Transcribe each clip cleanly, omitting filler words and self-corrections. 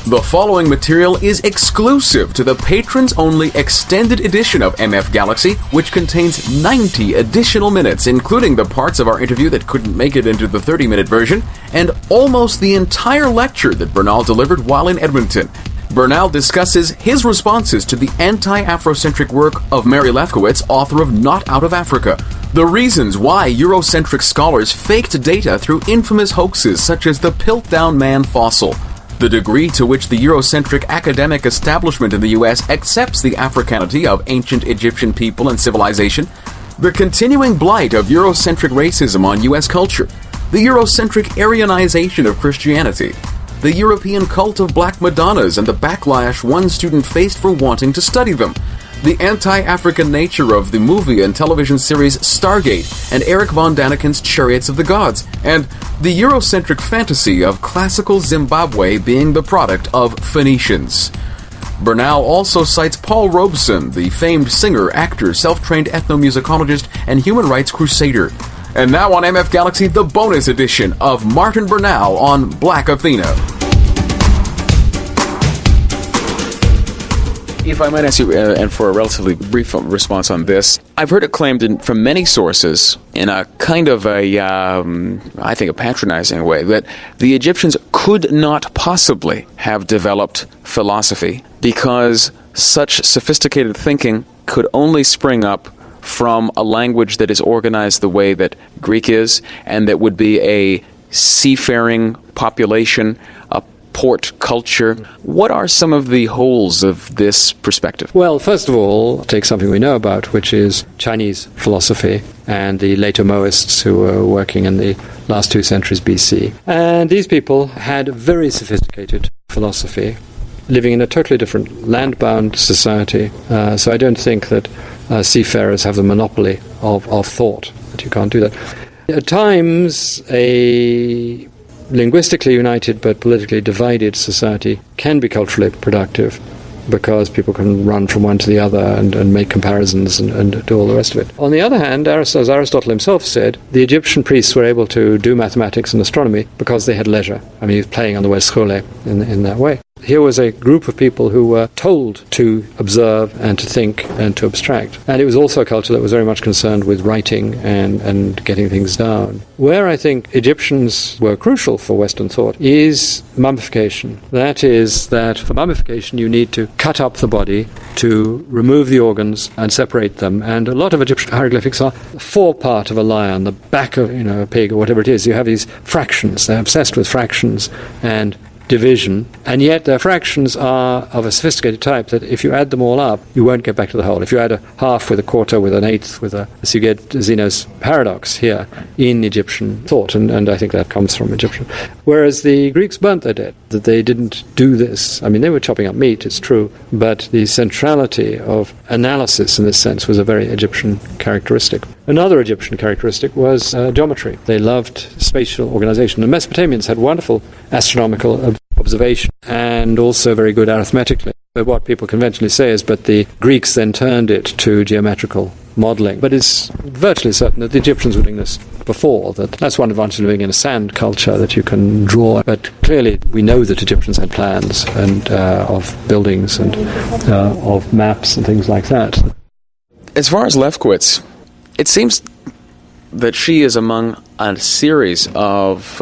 The following material is exclusive to the patrons-only extended edition of MF Galaxy, which contains 90 additional minutes, including the parts of our interview that couldn't make it into the 30-minute version, and almost the entire lecture that Bernal delivered while in Edmonton. Bernal discusses his responses to the anti-Afrocentric work of Mary Lefkowitz, author of Not Out of Africa, the reasons why Eurocentric scholars faked data through infamous hoaxes such as the Piltdown Man fossil, the degree to which the Eurocentric academic establishment in the U.S. accepts the Africanity of ancient Egyptian people and civilization, the continuing blight of Eurocentric racism on U.S. culture, the Eurocentric Aryanization of Christianity, the European cult of Black Madonnas and the backlash one student faced for wanting to study them, the anti-African nature of the movie and television series Stargate and Eric von Daniken's Chariots of the Gods, and the Eurocentric fantasy of classical Zimbabwe being the product of Phoenicians. Bernal also cites Paul Robeson, the famed singer, actor, self-trained ethnomusicologist, and human rights crusader. And now on MF Galaxy, the bonus edition of Martin Bernal on Black Athena. If I might ask you, and for a relatively brief response on this, I've heard it claimed from many sources in a kind of I think a patronizing way, that the Egyptians could not possibly have developed philosophy because such sophisticated thinking could only spring up from a language that is organized the way that Greek is, and that would be a seafaring population, a port culture. What are some of the holes of this perspective? Well, first of all, take something we know about, which is Chinese philosophy and the later Mohists who were working in the last 2 centuries BC. And these people had very sophisticated philosophy, living in a totally different land-bound society. So I don't think that seafarers have the monopoly of thought, that you can't do that. At times, a linguistically united but politically divided society can be culturally productive because people can run from one to the other and make comparisons and do all the rest of it. On the other hand, as Aristotle himself said, the Egyptian priests were able to do mathematics and astronomy because they had leisure. I mean, he was playing on the word schole in that way. Here was a group of people who were told to observe and to think and to abstract. And it was also a culture that was very much concerned with writing and getting things down. Where I think Egyptians were crucial for Western thought is mummification. That is, that for mummification you need to cut up the body, to remove the organs and separate them. And a lot of Egyptian hieroglyphics are the forepart of a lion, the back of a pig or whatever it is. You have these fractions. They're obsessed with fractions and division, and yet their fractions are of a sophisticated type that if you add them all up, you won't get back to the whole. If you add a half with a quarter with an eighth with so you get Zeno's paradox here in Egyptian thought, and I think that comes from Egyptian. Whereas the Greeks burnt their dead, that they didn't do this. I mean, they were chopping up meat, it's true, but the centrality of analysis in this sense was a very Egyptian characteristic. Another Egyptian characteristic was geometry. They loved spatial organization. The Mesopotamians had wonderful astronomical observation and also very good arithmetically. But what people conventionally say is, but the Greeks then turned it to geometrical modeling. But it's virtually certain that the Egyptians were doing this before. That's one advantage of living in a sand culture, that you can draw. But clearly we know that Egyptians had plans and of buildings and of maps and things like that. As far as Lefkowitz, it seems that she is among a series of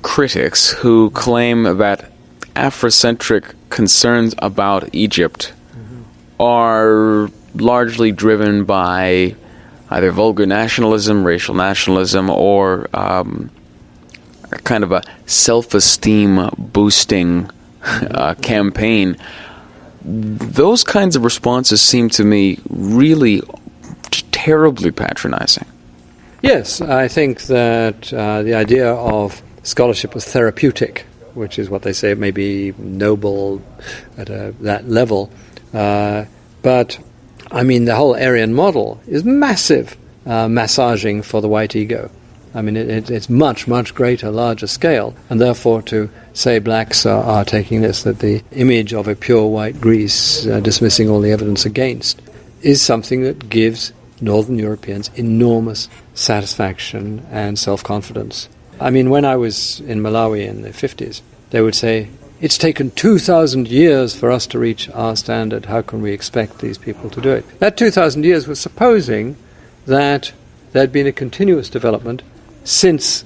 critics who claim that Afrocentric concerns about Egypt are largely driven by either vulgar nationalism, racial nationalism, or kind of a self-esteem boosting campaign. Those kinds of responses seem to me really terribly patronizing. Yes, I think that the idea of scholarship was therapeutic, which is what they say may be noble at that level. But, I mean, the whole Aryan model is massive massaging for the white ego. I mean, it's much, much greater, larger scale. And therefore, to say blacks are taking this, that the image of a pure white Greece, dismissing all the evidence against, is something that gives Northern Europeans enormous satisfaction and self-confidence. I mean, when I was in Malawi in the 50s, they would say, it's taken 2,000 years for us to reach our standard. How can we expect these people to do it? That 2,000 years was supposing that there had been a continuous development since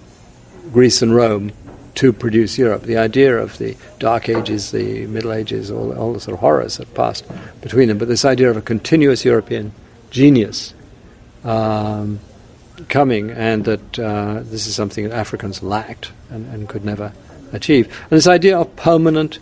Greece and Rome to produce Europe. The idea of the Dark Ages, the Middle Ages, all the sort of horrors that passed between them, but this idea of a continuous European genius coming, and that this is something that Africans lacked and could never achieve. And this idea of permanent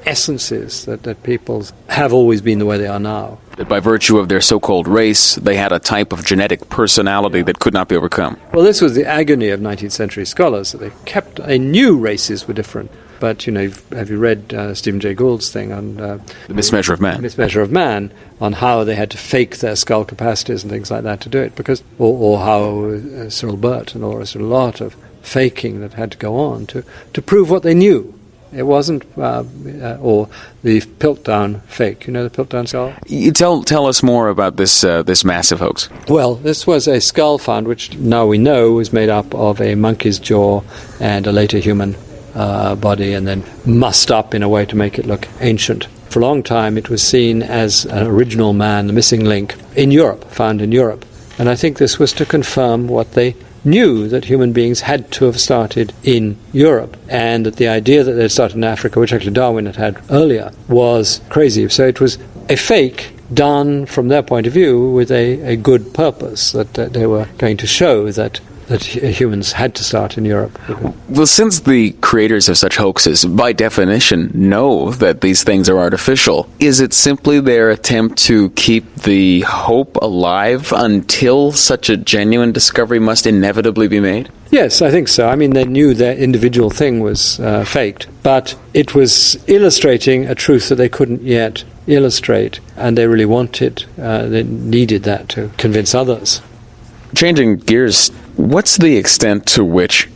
essences, that peoples have always been the way they are now. That by virtue of their so-called race, they had a type of genetic personality that could not be overcome. Well, this was the agony of 19th century scholars, that they knew races were different. But, have you read Stephen Jay Gould's thing on... The Mismeasure of Man. Mismeasure of Man, on how they had to fake their skull capacities and things like that to do it, because, or how Cyril Burt and all there's a lot of faking that had to go on to prove what they knew. It wasn't, or the Piltdown fake. You know the Piltdown skull? You tell us more about this massive hoax. Well, this was a skull found, which now we know was made up of a monkey's jaw and a later human body, and then mussed up in a way to make it look ancient. For a long time, it was seen as an original man, the missing link, in Europe, found in Europe. And I think this was to confirm what they knew, that human beings had to have started in Europe, and that the idea that they'd started in Africa, which actually Darwin had earlier, was crazy. So it was a fake done from their point of view with a good purpose, that they were going to show that humans had to start in Europe. Well, since the creators of such hoaxes, by definition, know that these things are artificial, is it simply their attempt to keep the hope alive until such a genuine discovery must inevitably be made? Yes, I think so. I mean, they knew their individual thing was faked, but it was illustrating a truth that they couldn't yet illustrate, and they really wanted, they needed that to convince others. Changing gears, what's the extent to which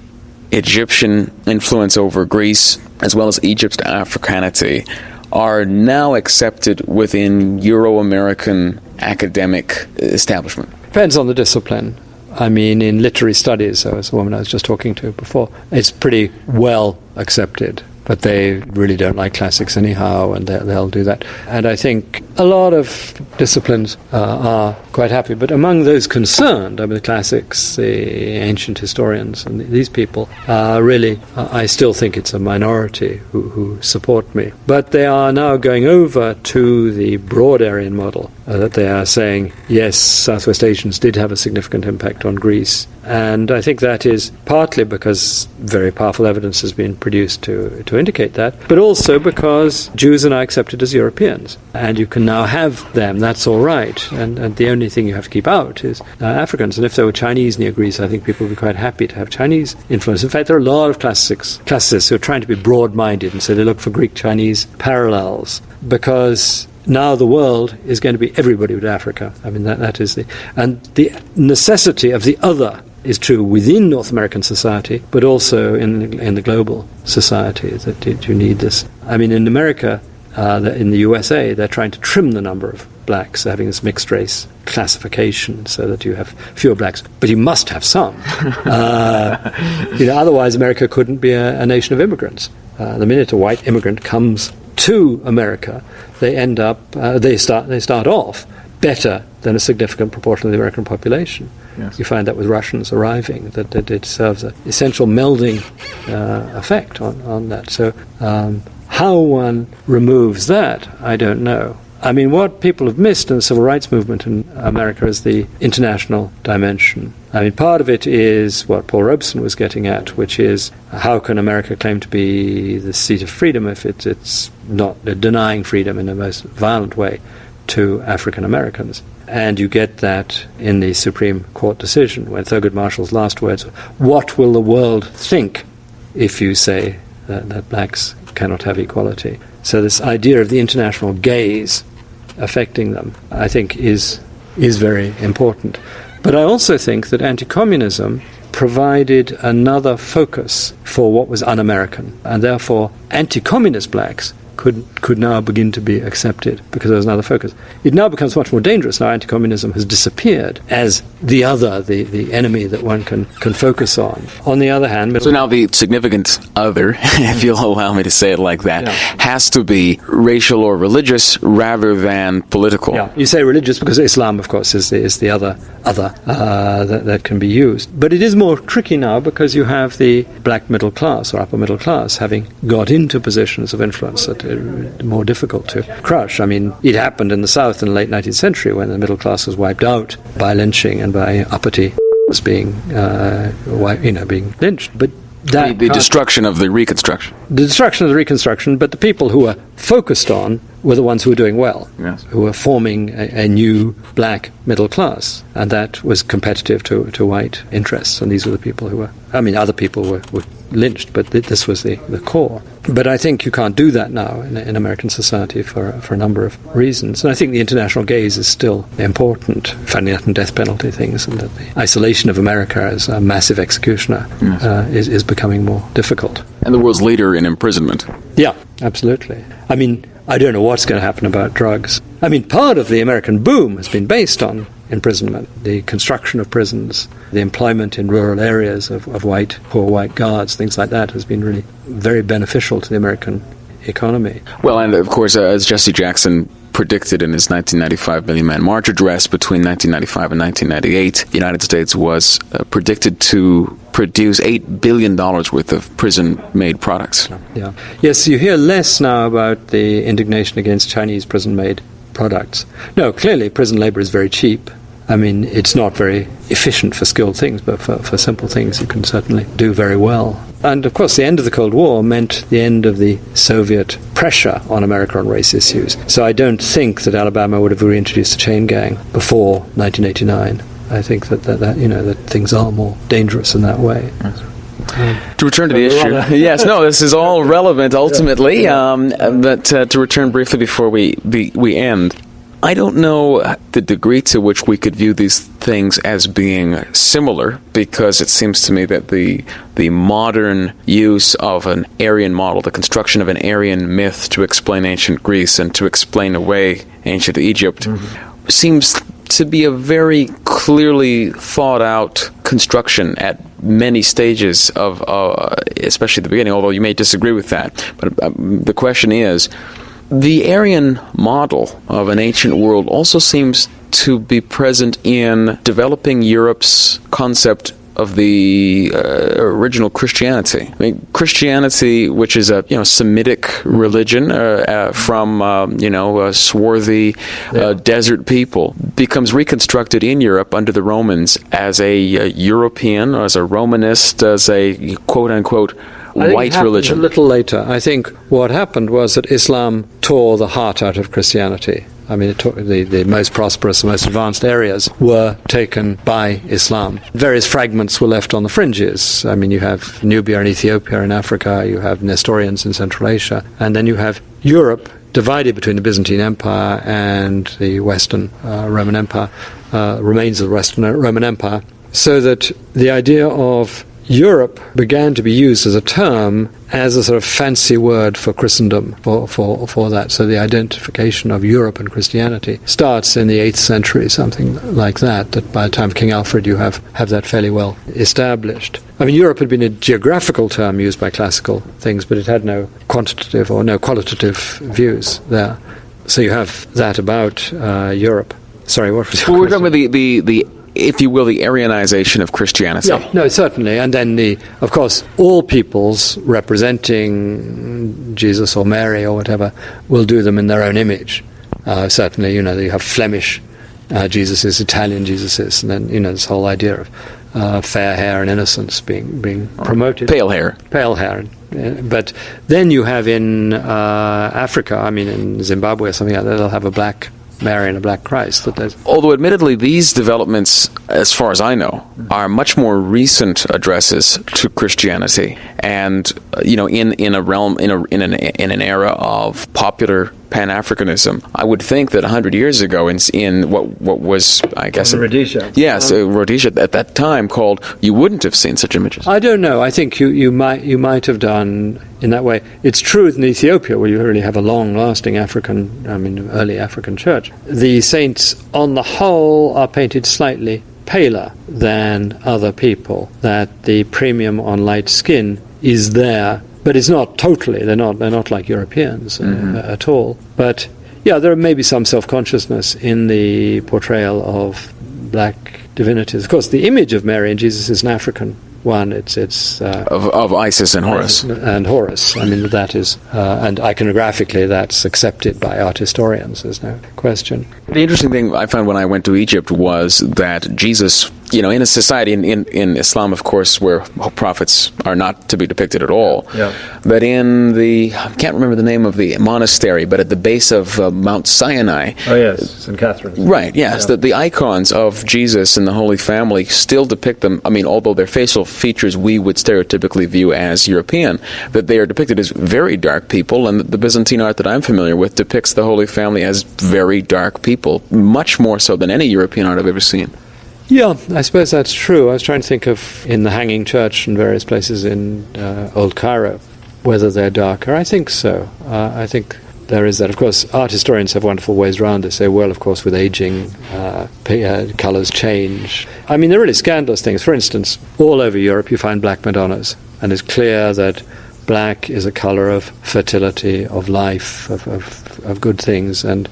Egyptian influence over Greece, as well as Egypt's Africanity, are now accepted within Euro-American academic establishment? Depends on the discipline. I mean, in literary studies, as a woman I was just talking to before, it's pretty well accepted. But they really don't like classics anyhow, and they'll do that. And I think a lot of disciplines are quite happy. But among those concerned, I mean, the classics, the ancient historians, and these people, really, I still think it's a minority who support me. But they are now going over to the broad Aryan model, that they are saying, yes, Southwest Asians did have a significant impact on Greece. And I think that is partly because very powerful evidence has been produced to indicate that, but also because Jews are now accepted as Europeans, and you can now have them, that's all right, and the only thing you have to keep out is Africans. And if there were Chinese near Greece, I think people would be quite happy to have Chinese influence. In fact, there are a lot of classicists who are trying to be broad-minded, and so they look for Greek-Chinese parallels, because now the world is going to be everybody with Africa. I mean, that is and the necessity of the other is true within North American society, but also in the global society, that you need this. I mean, in America, in the USA, they're trying to trim the number of blacks, having this mixed race classification so that you have fewer blacks. But you must have some. Otherwise America couldn't be a nation of immigrants. The minute a white immigrant comes to America, they end up, they start off better than a significant proportion of the American population. Yes. You find that with Russians arriving, that it serves an essential melding effect on that. So how one removes that, I don't know. I mean, what people have missed in the civil rights movement in America is the international dimension. I mean, part of it is what Paul Robeson was getting at, which is how can America claim to be the seat of freedom if it's not denying freedom in the most violent way to African Americans. And you get that in the Supreme Court decision, when Thurgood Marshall's last words, what will the world think if you say that blacks cannot have equality? So this idea of the international gaze affecting them, I think, is very important. But I also think that anti-communism provided another focus for what was un-American, and therefore anti-communist blacks could now begin to be accepted because there was another focus. It now becomes much more dangerous. Now anti-communism has disappeared as the other, the enemy that one can focus on. On the other hand... So now the significant other, if you'll allow me to say it like that, has to be racial or religious rather than political. Yeah, you say religious because Islam, of course, is the other that can be used. But it is more tricky now because you have the black middle class or upper middle class having got into positions of influence that are more difficult to crush. I mean, it happened in the South in the late 19th century when the middle class was wiped out by lynching and by uppity was being lynched. But the destruction of the Reconstruction. The destruction of the Reconstruction, but the people who were focused on were the ones who were doing well, who were forming a new black middle class, and that was competitive to white interests, and these were the people who were, other people were lynched, but this was the core. But I think you can't do that now in American society for a number of reasons. And I think the international gaze is still important, finding out in death penalty things, and that the isolation of America as a massive executioner is becoming more difficult. And the world's leader in imprisonment. Yeah, absolutely. I don't know what's going to happen about drugs. Part of the American boom has been based on imprisonment, the construction of prisons, the employment in rural areas of poor white guards, things like that has been really very beneficial to the American economy. Well, and of course, as Jesse Jackson predicted in his 1995 Million Man March address, between 1995 and 1998, the United States was predicted to produce $8 billion worth of prison-made products. Yeah. Yes, you hear less now about the indignation against Chinese prison-made products. No, clearly prison labor is very cheap. It's not very efficient for skilled things, but for simple things you can certainly do very well. And of course the end of the Cold War meant the end of the Soviet pressure on America on race issues. So I don't think that Alabama would have reintroduced the chain gang before 1989. I think that things are more dangerous in that way. To return to the issue, this is all relevant ultimately, but to return briefly before we end, I don't know the degree to which we could view these things as being similar, because it seems to me that the modern use of an Aryan model, the construction of an Aryan myth to explain ancient Greece and to explain away ancient Egypt, seems to be a very clearly thought out construction at many stages of, especially at the beginning, although you may disagree with that. But the question is, the Aryan model of an ancient world also seems to be present in developing Europe's concept of the original Christianity. Christianity, which is a Semitic religion from swarthy desert people, becomes reconstructed in Europe under the Romans as a European, as a Romanist, as a quote-unquote white religion. A little later. I think what happened was that Islam tore the heart out of Christianity. It took the most prosperous, the most advanced areas were taken by Islam. Various fragments were left on the fringes. You have Nubia and Ethiopia in Africa, you have Nestorians in Central Asia, and then you have Europe divided between the Byzantine Empire and the Western Roman Empire, remains of the Western Roman Empire, so that the idea of Europe began to be used as a term, as a sort of fancy word for Christendom, for that. So the identification of Europe and Christianity starts in the 8th century, something like that by the time of King Alfred you have that fairly well established. Europe had been a geographical term used by classical things, but it had no quantitative or no qualitative views there. So you have that about Europe. Sorry, what was your question? We're talking about the if you will, the Aryanization of Christianity. Yeah, no, certainly. And then, of course, all peoples representing Jesus or Mary or whatever will do them in their own image. Certainly, you have Flemish Jesuses, Italian Jesuses, and then, this whole idea of fair hair and innocence being promoted. Pale hair. But then you have in Africa, in Zimbabwe or something like that, they'll have a black Mary and a black Christ. Although admittedly these developments, as far as I know, are much more recent addresses to Christianity, and in a realm in an era of popular Pan-Africanism. I would think that 100 years ago in what was, I guess... Rhodesia. Yes, Rhodesia at that time called, you wouldn't have seen such images. I don't know. I think you might have done in that way. It's true in Ethiopia, where you really have a long-lasting early African church. The saints, on the whole, are painted slightly paler than other people, that the premium on light skin is there, but it's not totally. They're not like Europeans at all. But yeah, there may be some self-consciousness in the portrayal of black divinities. Of course, the image of Mary and Jesus is an African one. It's of Isis and Horus. And Horus. I mean, that is, and iconographically, that's accepted by art historians. There's no question. The interesting thing I found when I went to Egypt was that Jesus, in a society in Islam, of course, where prophets are not to be depicted at all, that in I can't remember the name of the monastery, but at the base of Mount Sinai. Oh, yes, St. Catherine's. Right, yes, that the icons of Jesus and the Holy Family still depict them, although their facial features we would stereotypically view as European, that they are depicted as very dark people, and the Byzantine art that I'm familiar with depicts the Holy Family as very dark people, much more so than any European art I've ever seen. Yeah, I suppose that's true. I was trying to think of, in the Hanging Church and various places in Old Cairo, whether they're darker. I think so. I think there is that. Of course, art historians have wonderful ways around it. Say, well, of course, with aging, colours change. There are really scandalous things. For instance, all over Europe you find black Madonnas, and it's clear that black is a colour of fertility, of life, of good things. And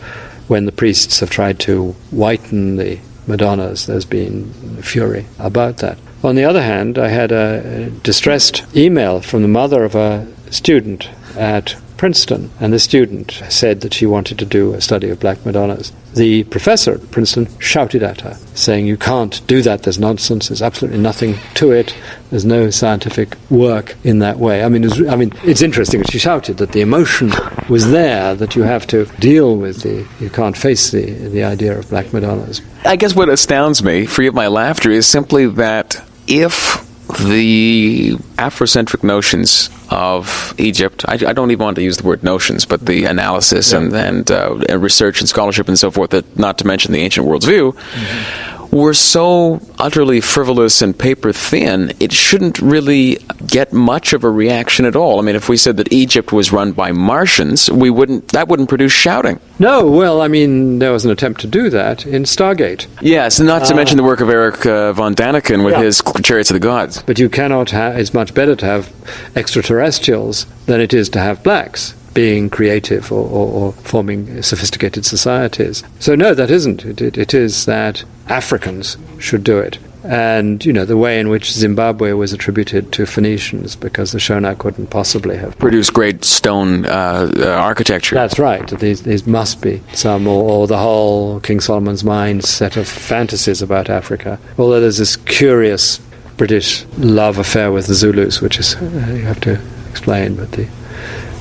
when the priests have tried to whiten the Madonnas, there's been fury about that. On the other hand, I had a distressed email from the mother of a student at Princeton, and the student said that she wanted to do a study of black Madonnas. The professor at Princeton shouted at her, saying, "You can't do that, there's nonsense, there's absolutely nothing to it, there's no scientific work in that way." It's interesting that she shouted that the emotion was there, that you have to deal with you can't face the idea of black Madonnas. I guess what astounds me, forgive my laughter, is simply that if the Afrocentric notions of Egypt, I don't even want to use the word notions, but the analysis and research and scholarship and so forth, not to mention the ancient world's view, were so utterly frivolous and paper thin, it shouldn't really get much of a reaction at all. If we said that Egypt was run by Martians, that wouldn't produce shouting. No, well, there was an attempt to do that in Stargate. Yes, not to mention the work of Eric von Daniken with his Chariots of the Gods. But you cannot it's much better to have extraterrestrials than it is to have blacks being creative or forming sophisticated societies. So no, that isn't. It is that Africans should do it. And, the way in which Zimbabwe was attributed to Phoenicians, because the Shona couldn't possibly have produced great stone architecture. That's right. These must be some, or the whole King Solomon's Mines set of fantasies about Africa. Although there's this curious British love affair with the Zulus, which is, you have to explain,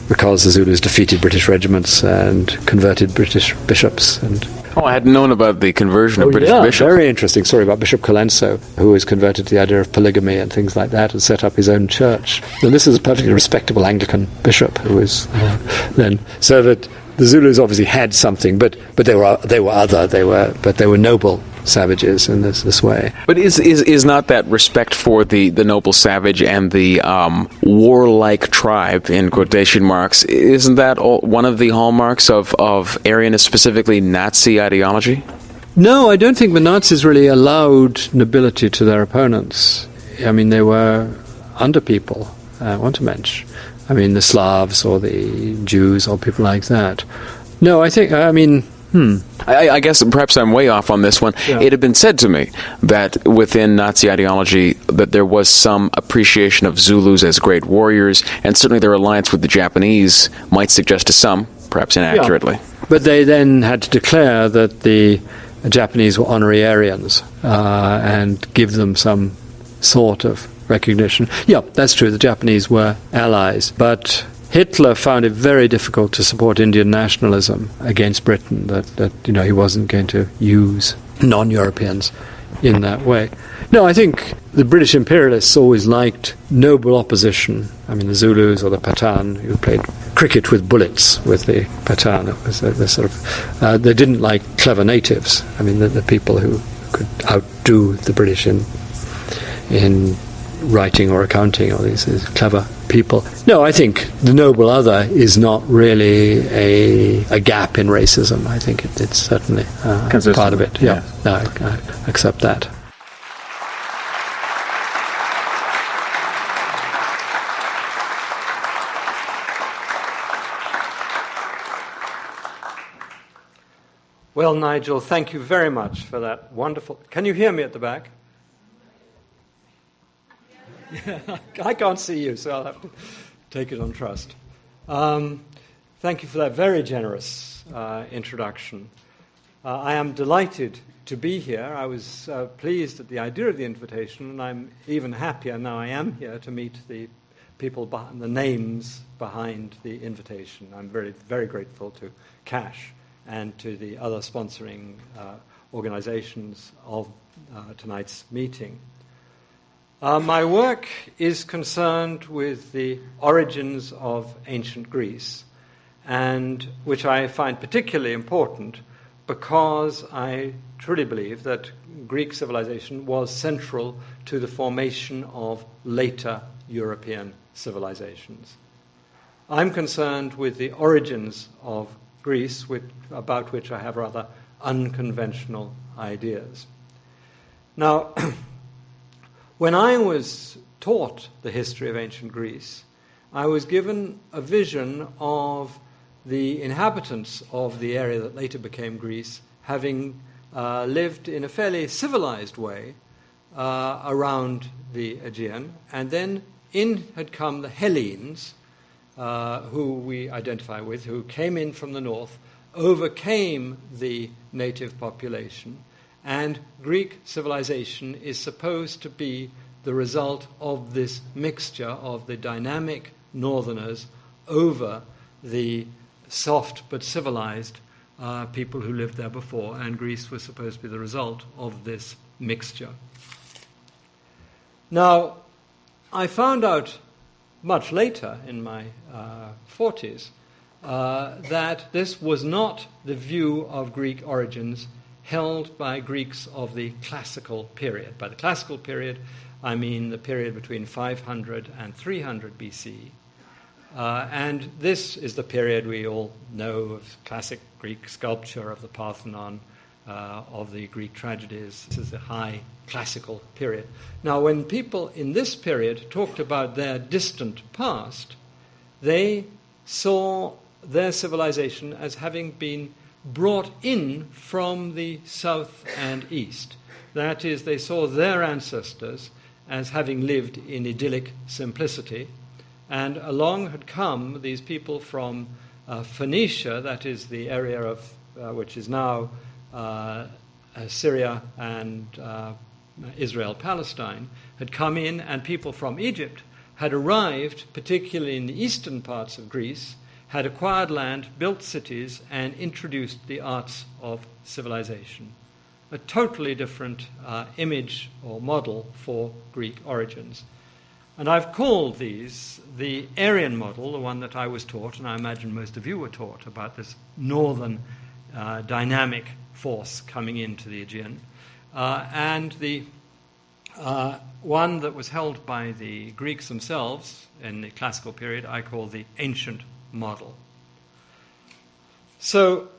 because the Zulus defeated British regiments and converted British bishops. I hadn't known about the conversion of British bishops. Very interesting story about Bishop Colenso, who was converted to the idea of polygamy and things like that, and set up his own church. And this is a perfectly respectable Anglican bishop who was then. So that the Zulus obviously had something, but they were noble savages in this way. But is not that respect for the noble savage and the warlike tribe, in quotation marks, isn't that one of the hallmarks of Aryan, specifically Nazi ideology? No, I don't think the Nazis really allowed nobility to their opponents. They were under people, Untermensch. The Slavs or the Jews or people like that. No, I think, I guess perhaps I'm way off on this one. Yeah. It had been said to me that within Nazi ideology that there was some appreciation of Zulus as great warriors, and certainly their alliance with the Japanese might suggest to some, perhaps inaccurately. Yeah. But they then had to declare that the Japanese were honorary Aryans and give them some sort of recognition. Yeah, that's true. The Japanese were allies, but Hitler found it very difficult to support Indian nationalism against Britain, that he wasn't going to use non-Europeans in that way. No, I think the British imperialists always liked noble opposition. The Zulus or the Pathan, who played cricket with bullets with the Pathan. It was the sort of they didn't like clever natives. I mean, the people who could outdo the British in writing or accounting, or these clever people. No, I think the noble other is not really a gap in racism. I think it's certainly part of it. Yeah, no, I accept that. Well, Nigel, thank you very much for that wonderful... Can you hear me at the back? I can't see you, so I'll have to take it on trust. Thank you for that very generous introduction. I am delighted to be here. I was pleased at the idea of the invitation, and I'm even happier now I am here to meet the people, the names behind the invitation. I'm very, very grateful to Cash and to the other sponsoring organizations of tonight's meeting. My work is concerned with the origins of ancient Greece, and which I find particularly important because I truly believe that Greek civilization was central to the formation of later European civilizations. I'm concerned with the origins of Greece, about which I have rather unconventional ideas. Now, when I was taught the history of ancient Greece, I was given a vision of the inhabitants of the area that later became Greece having lived in a fairly civilized way around the Aegean, and then in had come the Hellenes, who we identify with, who came in from the north, overcame the native population, and Greek civilization is supposed to be the result of this mixture of the dynamic northerners over the soft but civilized people who lived there before, and Greece was supposed to be the result of this mixture. Now, I found out much later in my 40s that this was not the view of Greek origins held by Greeks of the classical period. By the classical period, I mean the period between 500 and 300 BC. And this is the period we all know of classic Greek sculpture, of the Parthenon, of the Greek tragedies. This is the high classical period. Now, when people in this period talked about their distant past, they saw their civilization as having been brought in from the south and east. That is, they saw their ancestors as having lived in idyllic simplicity, and along had come these people from Phoenicia, that is the area of which is now Syria and Israel, Palestine, had come in, and people from Egypt had arrived, particularly in the eastern parts of Greece, had acquired land, built cities, and introduced the arts of civilization. A totally different image or model for Greek origins. And I've called these the Aryan model, the one that I was taught, and I imagine most of you were taught, about this northern dynamic force coming into the Aegean, and the one that was held by the Greeks themselves in the classical period, I call the ancient model. So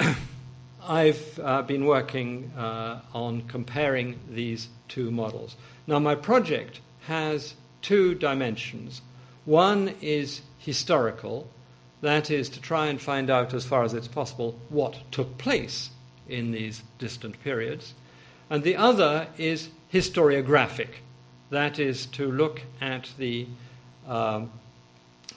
I've been working on comparing these two models. Now, my project has two dimensions. One is historical, that is to try and find out, as far as it's possible, what took place in these distant periods. And the other is historiographic, that is to look at the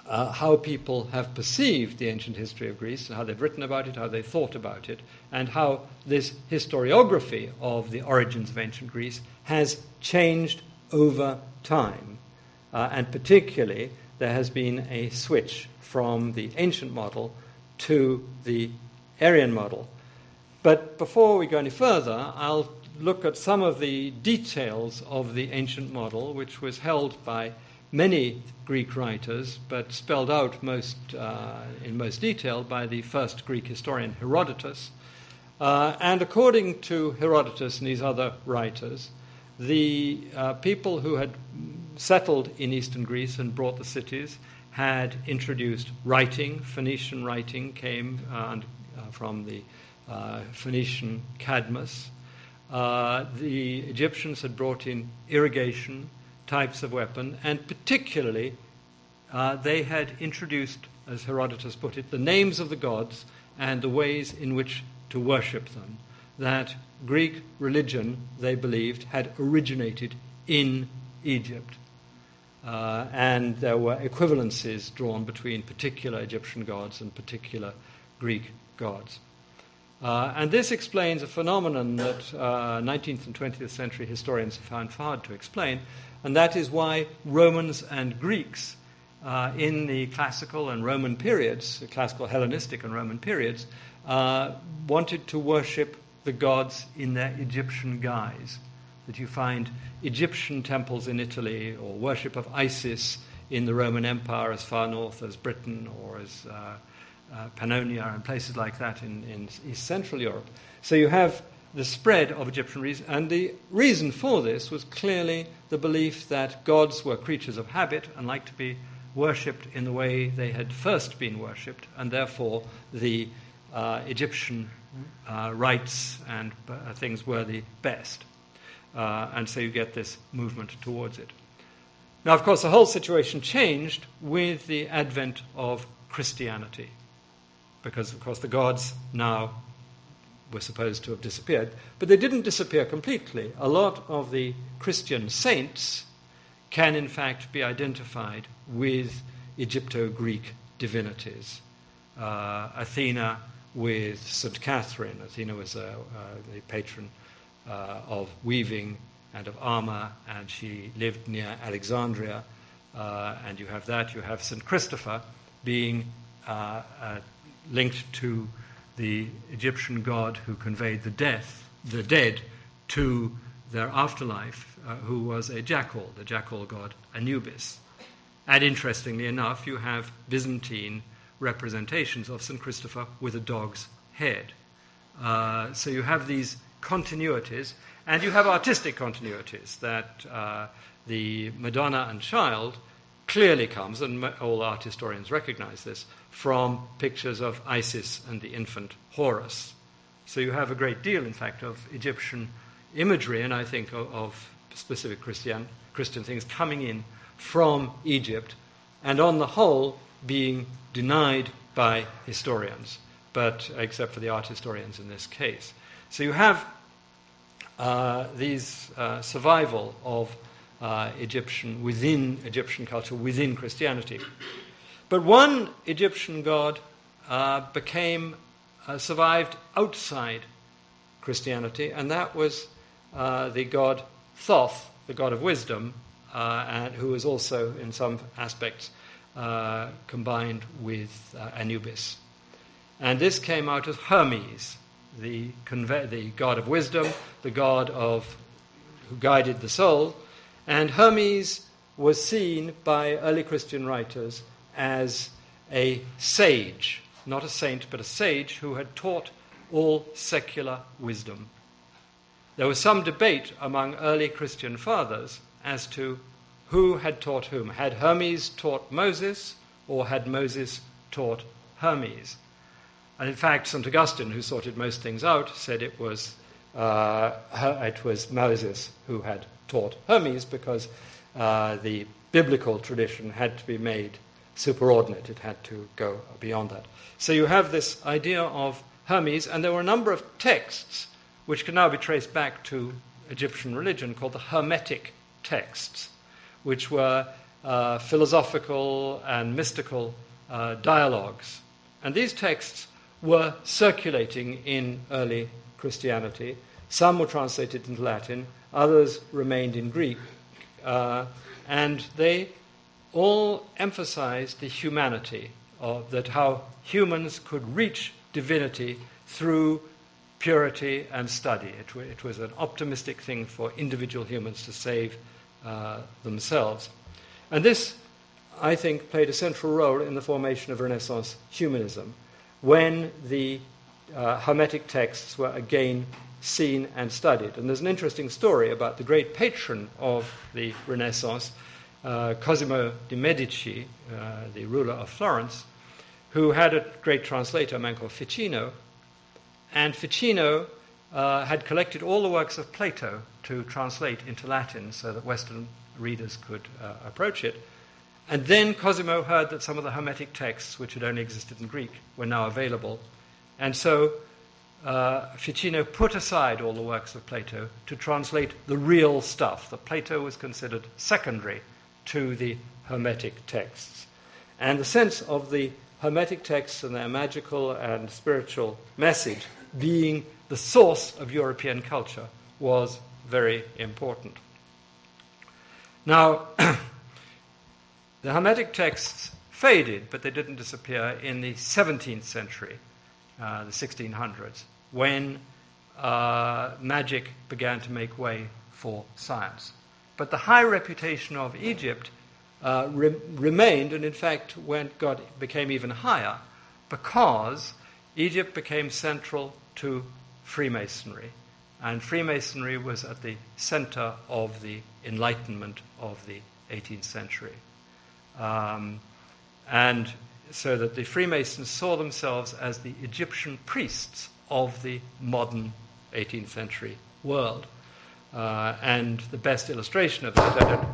how people have perceived the ancient history of Greece, how they've written about it, how they thought about it, and how this historiography of the origins of ancient Greece has changed over time. And particularly, there has been a switch from the ancient model to the Aryan model. But before we go any further, I'll look at some of the details of the ancient model, which was held by many Greek writers, but spelled out in most detail by the first Greek historian Herodotus. And according to Herodotus and these other writers, the people who had settled in eastern Greece and brought the cities had introduced writing. Phoenician writing came from the Phoenician Cadmus. The Egyptians had brought in irrigation, types of weapon, and particularly they had introduced, as Herodotus put it, the names of the gods and the ways in which to worship them. That Greek religion, they believed, had originated in Egypt. And there were equivalencies drawn between particular Egyptian gods and particular Greek gods. And this explains a phenomenon that 19th and 20th century historians have found hard to explain, and that is why Romans and Greeks in the classical and Roman periods, the classical Hellenistic and Roman periods, wanted to worship the gods in their Egyptian guise. That you find Egyptian temples in Italy, or worship of Isis in the Roman Empire as far north as Britain or as Pannonia and places like that in East Central Europe. So you have the spread of Egyptian reason, and the reason for this was clearly the belief that gods were creatures of habit and like to be worshipped in the way they had first been worshipped, and therefore the Egyptian rites and things were the best. And so you get this movement towards it. Now, of course, the whole situation changed with the advent of Christianity, because, of course, the gods now were supposed to have disappeared, but they didn't disappear completely. A lot of the Christian saints can, in fact, be identified with Egypto-Greek divinities. Athena with St. Catherine. Athena was the patron of weaving and of armor, and she lived near Alexandria. And you have that. You have St. Christopher being linked to the Egyptian god who conveyed the dead to their afterlife, who was a jackal, the jackal god Anubis. And interestingly enough, you have Byzantine representations of St. Christopher with a dog's head. So you have these continuities, and you have artistic continuities, that the Madonna and Child clearly comes, and all art historians recognize this, from pictures of Isis and the infant Horus. So you have a great deal, in fact, of Egyptian imagery, and I think of specific Christian things coming in from Egypt, and on the whole being denied by historians, but except for the art historians in this case. So you have these survival of Egyptian culture within Christianity. But one Egyptian god survived outside Christianity, and that was the god Thoth, the god of wisdom, and who was also in some aspects combined with Anubis. And this came out of Hermes, the god of wisdom, the god who guided the soul. And Hermes was seen by early Christian writers as a sage, not a saint, but a sage who had taught all secular wisdom. There was some debate among early Christian fathers as to who had taught whom. Had Hermes taught Moses, or had Moses taught Hermes? And in fact, St. Augustine, who sorted most things out, said it was Moses who had taught Hermes, because the biblical tradition had to be made superordinate. It had to go beyond that. So you have this idea of Hermes, and there were a number of texts which can now be traced back to Egyptian religion called the Hermetic texts, which were philosophical and mystical dialogues. And these texts were circulating in early Christianity. Some were translated into Latin, others remained in Greek, and they all emphasized the humanity of that, how humans could reach divinity through purity and study. It was an optimistic thing for individual humans to save themselves. And this, I think, played a central role in the formation of Renaissance humanism, when the Hermetic texts were again seen and studied. And there's an interesting story about the great patron of the Renaissance, Cosimo de' Medici, the ruler of Florence, who had a great translator, a man called Ficino. And Ficino had collected all the works of Plato to translate into Latin so that Western readers could approach it. And then Cosimo heard that some of the Hermetic texts, which had only existed in Greek, were now available. And so Ficino put aside all the works of Plato to translate the real stuff. That Plato was considered secondary to the Hermetic texts. And the sense of the Hermetic texts and their magical and spiritual message being the source of European culture was very important. Now, the Hermetic texts faded, but they didn't disappear in the 17th century, the 1600s, when magic began to make way for science. But the high reputation of Egypt remained, and in fact became even higher, because Egypt became central to Freemasonry. And Freemasonry was at the center of the Enlightenment of the 18th century. And so that the Freemasons saw themselves as the Egyptian priests of the modern 18th century world. And the best illustration of that, I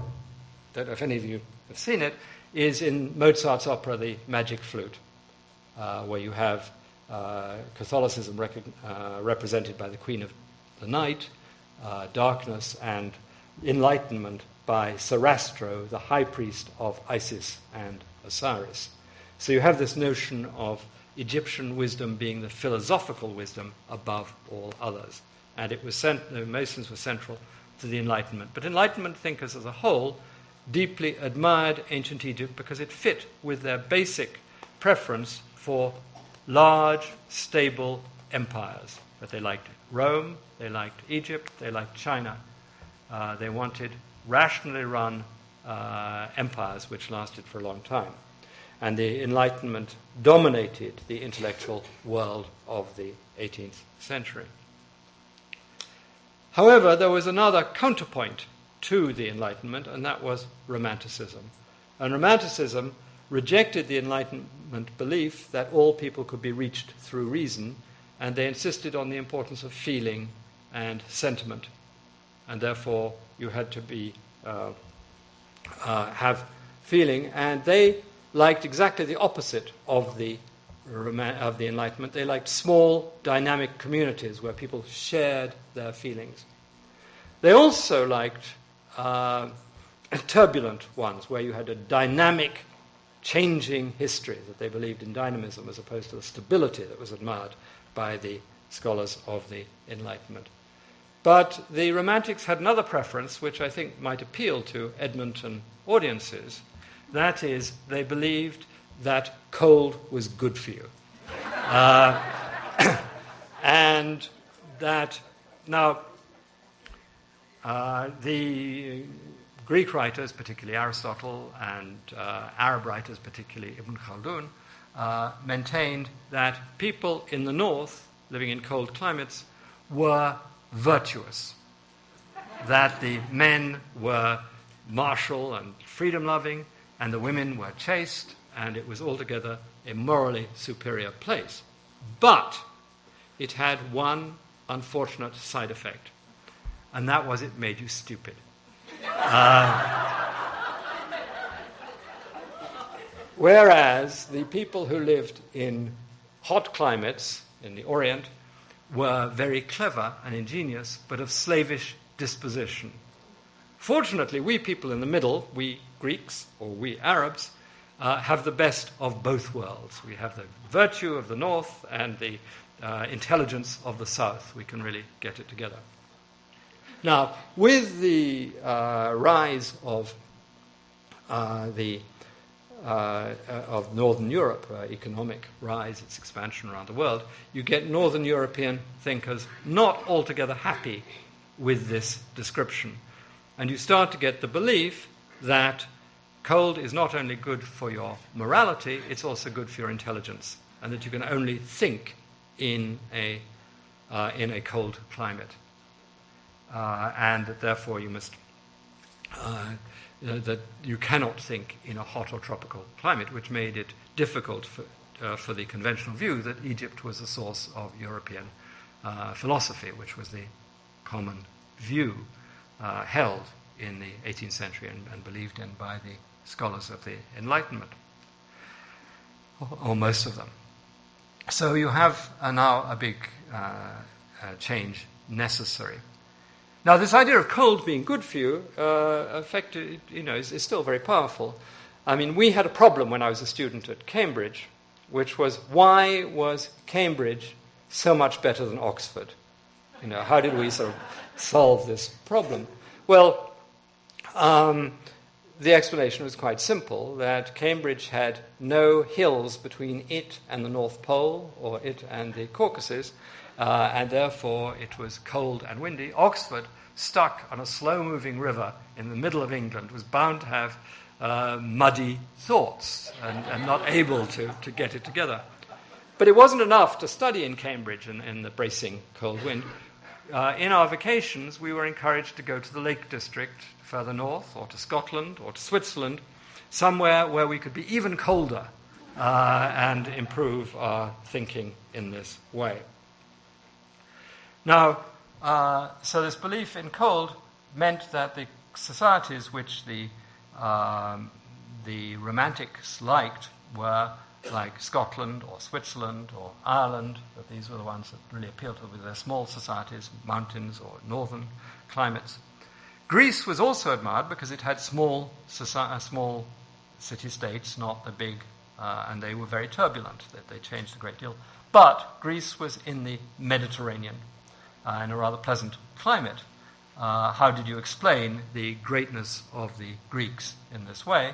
don't know if any of you have seen it, is in Mozart's opera, The Magic Flute, where you have Catholicism represented by the Queen of the Night, darkness, and enlightenment by Sarastro, the high priest of Isis and Osiris. So you have this notion of Egyptian wisdom being the philosophical wisdom above all others. And it was the Masons were central to the Enlightenment. But Enlightenment thinkers as a whole deeply admired ancient Egypt because it fit with their basic preference for large, stable empires. But they liked Rome, they liked Egypt, they liked China. They wanted rationally run empires which lasted for a long time. And the Enlightenment dominated the intellectual world of the 18th century. However, there was another counterpoint to the Enlightenment, and that was Romanticism. And Romanticism rejected the Enlightenment belief that all people could be reached through reason, and they insisted on the importance of feeling and sentiment. And therefore, you had to have feeling, and they liked exactly the opposite of the Enlightenment. They liked small, dynamic communities where people shared their feelings. They also liked turbulent ones, where you had a dynamic, changing history, that they believed in dynamism as opposed to the stability that was admired by the scholars of the Enlightenment. But the Romantics had another preference, which I think might appeal to Edmonton audiences. That is, they believed that cold was good for you. And that, now, the Greek writers, particularly Aristotle, and Arab writers, particularly Ibn Khaldun, maintained that people in the north, living in cold climates, were virtuous. That the men were martial and freedom-loving, and the women were chaste, and it was altogether a morally superior place. But it had one unfortunate side effect, and that was it made you stupid. Whereas the people who lived in hot climates in the Orient were very clever and ingenious, but of slavish disposition. Fortunately, we people in the middle, we Greeks or we Arabs, have the best of both worlds. We have the virtue of the north and the intelligence of the south. We can really get it together. Now, with the rise of Northern Europe, economic rise, its expansion around the world, you get Northern European thinkers not altogether happy with this description. And you start to get the belief that cold is not only good for your morality, it's also good for your intelligence, and that you can only think in a cold climate, and that therefore you must that you cannot think in a hot or tropical climate, which made it difficult for the conventional view that Egypt was the source of European philosophy, which was the common view held in the 18th century and believed in by the scholars of the Enlightenment, or most of them. So you have now a big change necessary. Now, this idea of cold being good for you, is still very powerful. I mean, we had a problem when I was a student at Cambridge, which was, why was Cambridge so much better than Oxford? How did we sort of solve this problem? Well, the explanation was quite simple, that Cambridge had no hills between it and the North Pole, or it and the Caucasus, and therefore it was cold and windy. Oxford, stuck on a slow-moving river in the middle of England, was bound to have muddy thoughts and not able to get it together. But it wasn't enough to study in Cambridge in the bracing cold wind. In our vacations, we were encouraged to go to the Lake District further north, or to Scotland, or to Switzerland, somewhere where we could be even colder and improve our thinking in this way. Now, so this belief in cold meant that the societies which the Romantics liked were like Scotland or Switzerland or Ireland, that these were the ones that really appealed to them with their small societies, mountains or northern climates. Greece was also admired because it had small city-states, not the big, and they were very turbulent. They changed a great deal. But Greece was in the Mediterranean, in a rather pleasant climate. How did you explain the greatness of the Greeks in this way?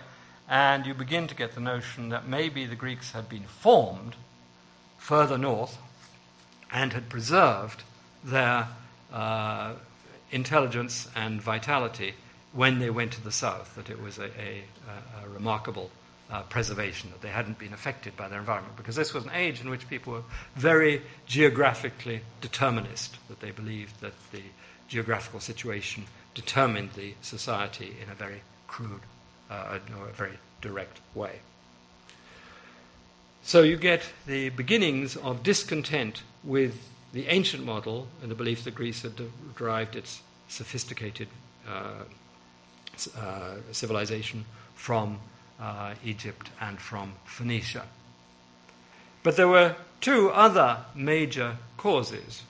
And you begin to get the notion that maybe the Greeks had been formed further north and had preserved their intelligence and vitality when they went to the south, that it was a remarkable preservation, that they hadn't been affected by their environment, because this was an age in which people were very geographically determinist, that they believed that the geographical situation determined the society in a very crude or a very direct way. So you get the beginnings of discontent with the ancient model and the belief that Greece had derived its sophisticated civilization from Egypt and from Phoenicia. But there were two other major causes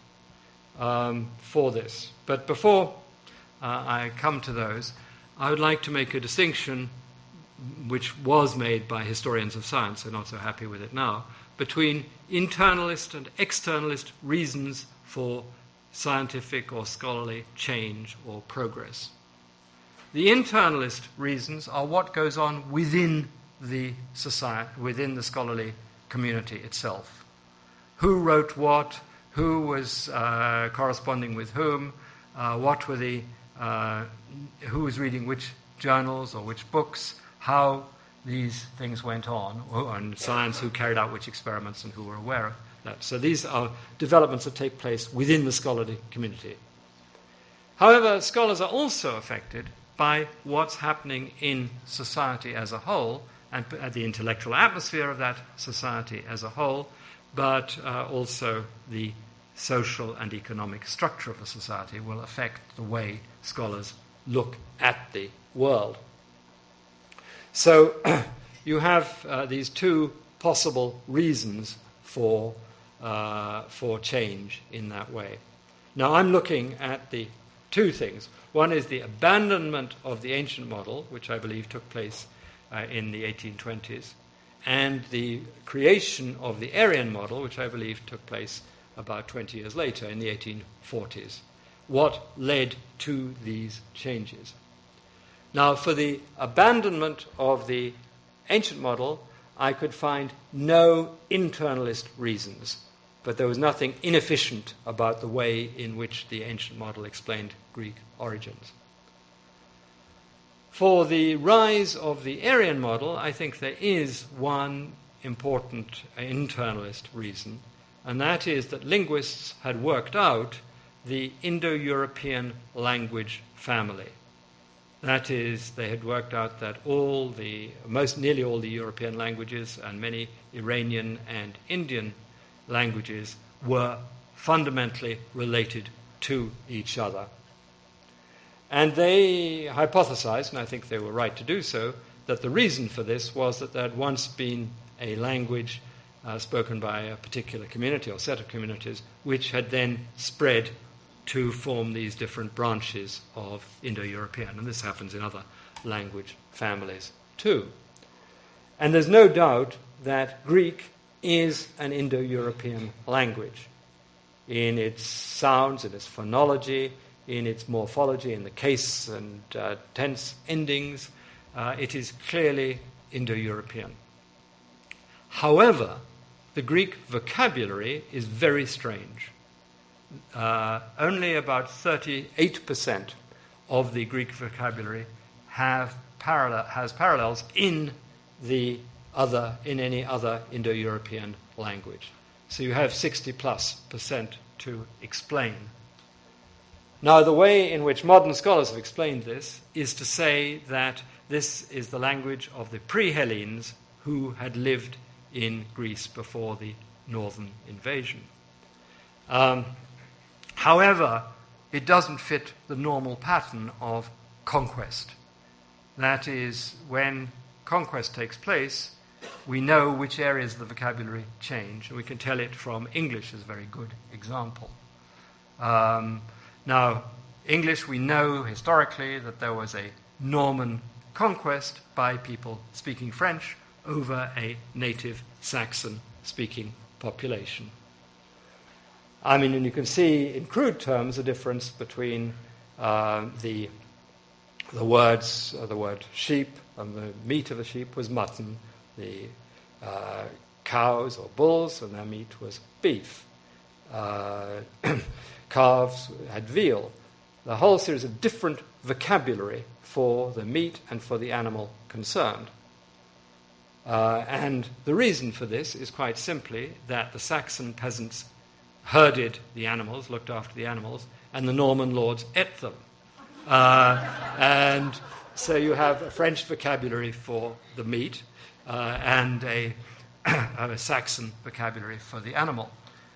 for this. But before I come to those, I would like to make a distinction, which was made by historians of science, they're not so happy with it now, between internalist and externalist reasons for scientific or scholarly change or progress. The internalist reasons are what goes on within the society, within the scholarly community itself. Who wrote what, who was corresponding with whom, what were the who was reading which journals or which books, how these things went on, and science, who carried out which experiments and who were aware of that. So these are developments that take place within the scholarly community. However, scholars are also affected by what's happening in society as a whole, and the intellectual atmosphere of that society as a whole, but also the social and economic structure of a society will affect the way scholars look at the world. So you have these two possible reasons for change in that way. Now I'm looking at the two things. One is the abandonment of the ancient model, which I believe took place in the 1820s, and the creation of the Aryan model, which I believe took place about 20 years later in the 1840s. What led to these changes? Now, for the abandonment of the ancient model, I could find no internalist reasons, but there was nothing inefficient about the way in which the ancient model explained Greek origins. For the rise of the Aryan model, I think there is one important internalist reason, and that is that linguists had worked out the Indo-European language family. That is, they had worked out that nearly all the European languages and many Iranian and Indian languages were fundamentally related to each other. And they hypothesized, and I think they were right to do so, that the reason for this was that there had once been a language spoken by a particular community or set of communities, which had then spread to form these different branches of Indo-European. And this happens in other language families too. And there's no doubt that Greek is an Indo-European language in its sounds, in its phonology, in its morphology, in the case and tense endings. It is clearly Indo-European. However, the Greek vocabulary is very strange. Only about 38% of the Greek vocabulary has parallels in any other Indo-European language. So you have 60+% to explain. Now, the way in which modern scholars have explained this is to say that this is the language of the pre-Hellenes who had lived in Greece before the northern invasion. However, it doesn't fit the normal pattern of conquest. That is, when conquest takes place, we know which areas of the vocabulary change, and we can tell it from English as a very good example. Now, English, we know historically that there was a Norman conquest by people speaking French over a native Saxon-speaking population. I mean, and you can see in crude terms the difference between the word sheep, and the meat of a sheep was mutton, the cows or bulls, and their meat was beef. Calves had veal. The whole series of different vocabulary for the meat and for the animal concerned. And the reason for this is quite simply that the Saxon peasants herded the animals, looked after the animals, and the Norman lords ate them. And so you have a French vocabulary for the meat and a Saxon vocabulary for the animal.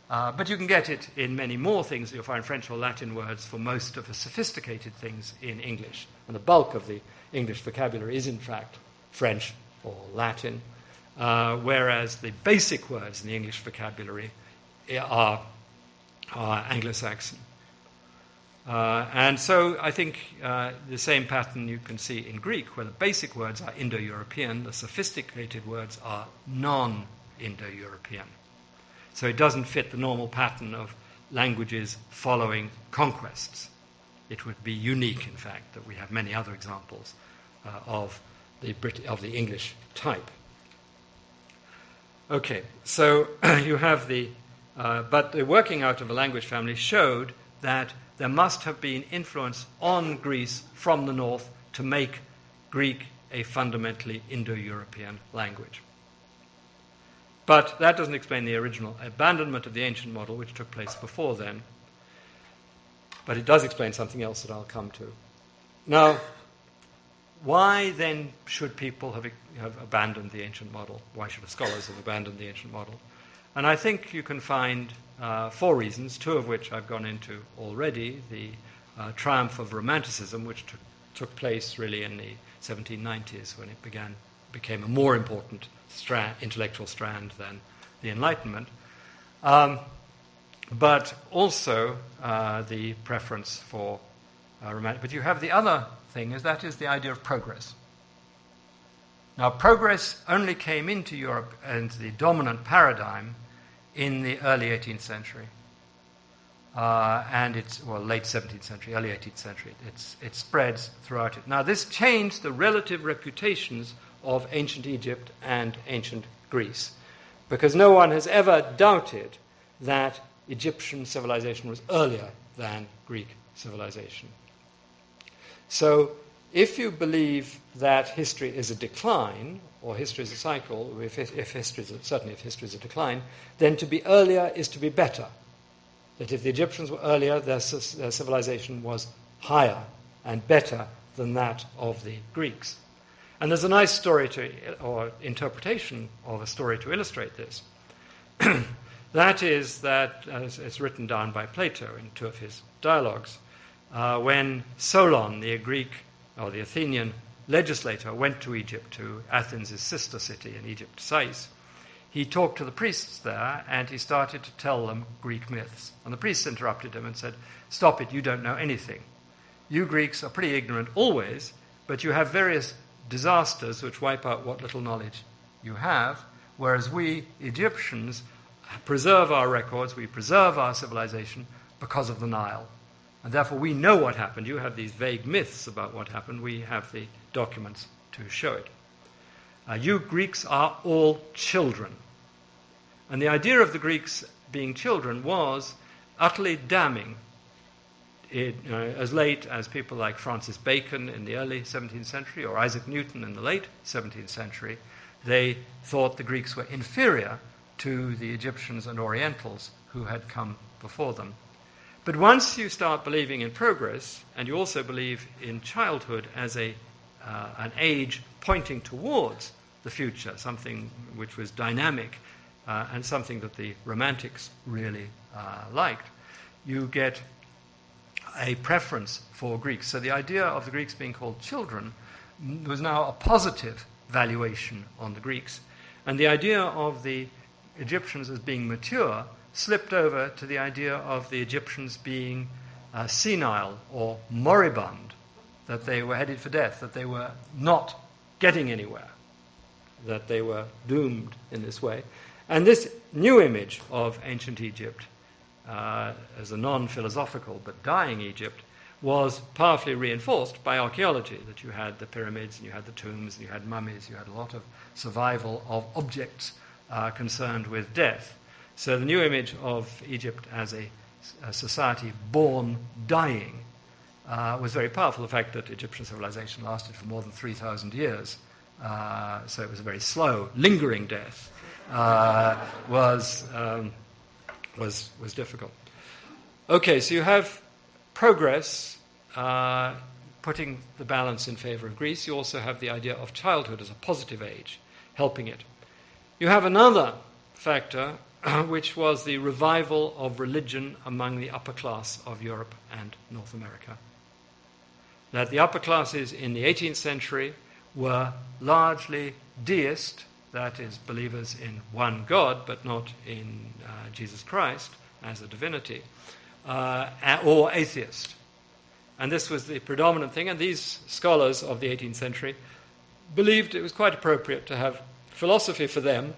But you can get it in many more things. You'll find French or Latin words for most of the sophisticated things in English. And the bulk of the English vocabulary is, in fact, French or Latin, whereas the basic words in the English vocabulary are Anglo-Saxon. And so I think the same pattern you can see in Greek, where the basic words are Indo-European, the sophisticated words are non-Indo-European. So it doesn't fit the normal pattern of languages following conquests. It would be unique, in fact, that we have many other examples of the English type. Okay, so you have but the working out of a language family showed that there must have been influence on Greece from the north to make Greek a fundamentally Indo-European language. But that doesn't explain the original abandonment of the ancient model, which took place before then. But it does explain something else that I'll come to. Now, why then should people have abandoned the ancient model? Why should scholars have abandoned the ancient model? And I think you can find 4 reasons, 2 of which I've gone into already. The triumph of Romanticism, which took place really in the 1790s when it became a more important intellectual strand than the Enlightenment. But also the preference for Romantic. But you have the other thing, that is the idea of progress. Now, progress only came into Europe and the dominant paradigm in the early 18th century. And late 17th century, early 18th century. It spreads throughout it. Now, this changed the relative reputations of ancient Egypt and ancient Greece, because no one has ever doubted that Egyptian civilization was earlier than Greek civilization. So if you believe that history is a decline, or history is a cycle, certainly if history is a decline, then to be earlier is to be better. That if the Egyptians were earlier, their civilization was higher and better than that of the Greeks. And there's a nice story or interpretation of a story to illustrate this. That is that, as it's written down by Plato in two of his dialogues, when Solon, the Greek or the Athenian legislator, went to Egypt, to Athens' sister city in Egypt, Sais, he talked to the priests there and he started to tell them Greek myths. And the priests interrupted him and said, "Stop it, you don't know anything. You Greeks are pretty ignorant always, but you have various disasters which wipe out what little knowledge you have, whereas we Egyptians preserve our records, we preserve our civilization because of the Nile. And therefore we know what happened. You have these vague myths about what happened. We have the documents to show it. You Greeks are all children." And the idea of the Greeks being children was utterly damning. As late as people like Francis Bacon in the early 17th century or Isaac Newton in the late 17th century, they thought the Greeks were inferior to the Egyptians and Orientals who had come before them. But once you start believing in progress, and you also believe in childhood as an age pointing towards the future, something which was dynamic and something that the Romantics really liked, you get a preference for Greeks. So the idea of the Greeks being called children was now a positive valuation on the Greeks. And the idea of the Egyptians as being mature slipped over to the idea of the Egyptians being senile or moribund, that they were headed for death, that they were not getting anywhere, that they were doomed in this way. And this new image of ancient Egypt as a non-philosophical but dying Egypt was powerfully reinforced by archaeology, that you had the pyramids and you had the tombs and you had mummies, you had a lot of survival of objects concerned with death. So the new image of Egypt as a society born dying was very powerful. The fact that Egyptian civilization lasted for more than 3,000 years, so it was a very slow, lingering death, was difficult. Okay, so you have progress putting the balance in favor of Greece. You also have the idea of childhood as a positive age, helping it. You have another factor, which was the revival of religion among the upper class of Europe and North America. That the upper classes in the 18th century were largely deist, that is, believers in one God, but not in Jesus Christ as a divinity, or atheist. And this was the predominant thing, and these scholars of the 18th century believed it was quite appropriate to have philosophy for them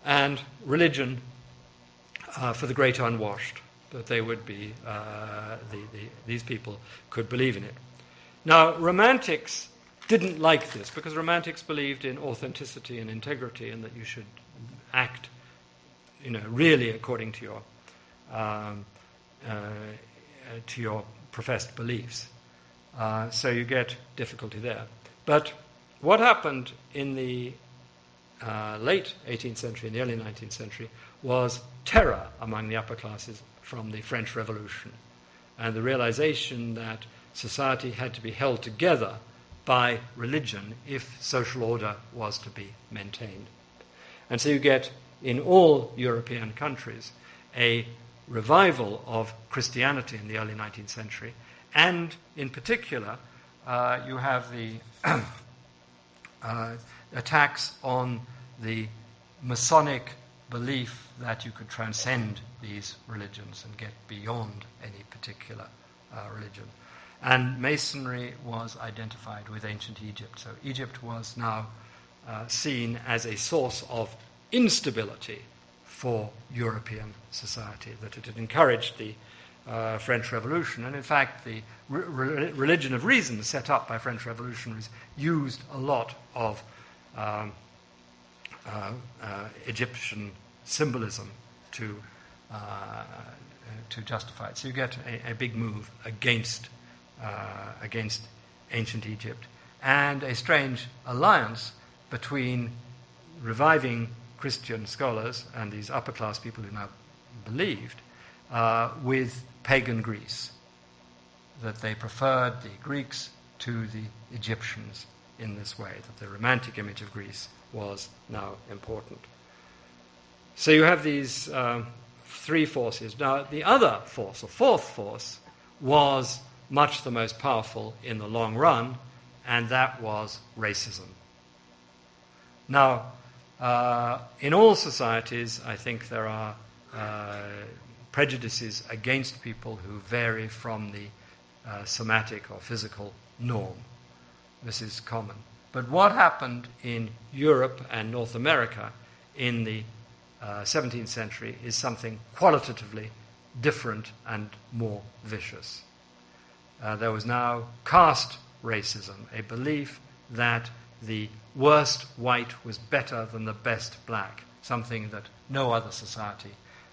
and religion for the great unwashed, that they would be, these people could believe in it. Now, Romantics didn't like this, because Romantics believed in authenticity and integrity, and that you should act, really according to your professed beliefs. So you get difficulty there. But what happened in the late 18th century and the early 19th century was terror among the upper classes from the French Revolution, and the realization that society had to be held together by religion if social order was to be maintained. And so you get, in all European countries, a revival of Christianity in the early 19th century, and in particular, you have the attacks on the Masonic belief that you could transcend these religions and get beyond any particular religion. And Masonry was identified with ancient Egypt. So Egypt was now seen as a source of instability for European society, that it had encouraged the French Revolution. And in fact, the religion of reason set up by French revolutionaries used a lot of Egyptian symbolism to justify it. So you get a big move against ancient Egypt, and a strange alliance between reviving Christian scholars and these upper-class people who now believed with pagan Greece, that they preferred the Greeks to the Egyptians in this way, that the romantic image of Greece was now important. So you have these three forces. Now, the other force, or fourth force, was much the most powerful in the long run, and that was racism. Now, in all societies, I think there are prejudices against people who vary from the somatic or physical norm. This is common. But what happened in Europe and North America in the 17th century is something qualitatively different and more vicious. There was now caste racism, a belief that the worst white was better than the best black, something that no other society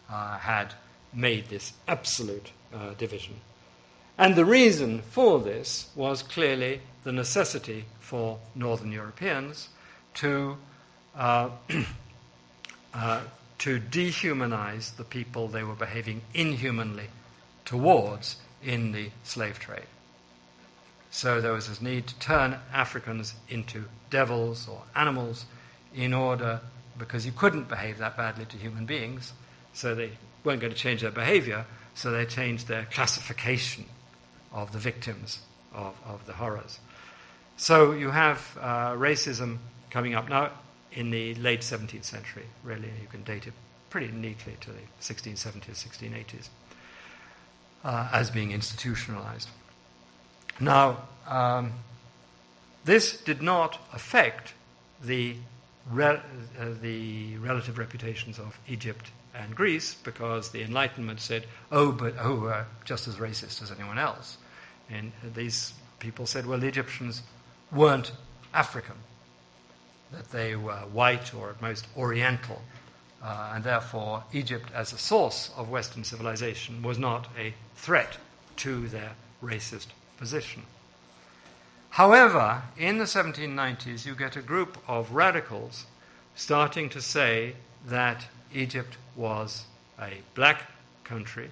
had made this absolute division. And the reason for this was clearly the necessity for Northern Europeans to dehumanize the people they were behaving inhumanly towards in the slave trade. So there was this need to turn Africans into devils or animals in order, because you couldn't behave that badly to human beings, so they weren't going to change their behavior, so they changed their classification of the victims of the horrors. So you have racism coming up now in the late 17th century, really. You can date it pretty neatly to the 1670s, 1680s, as being institutionalized. Now, this did not affect the relative reputations of Egypt and Greece, because the Enlightenment said, we're just as racist as anyone else. And these people said, well, the Egyptians weren't African, that they were white or at most Oriental, and therefore Egypt as a source of Western civilization was not a threat to their racist position. However, in the 1790s, you get a group of radicals starting to say that Egypt was a black country,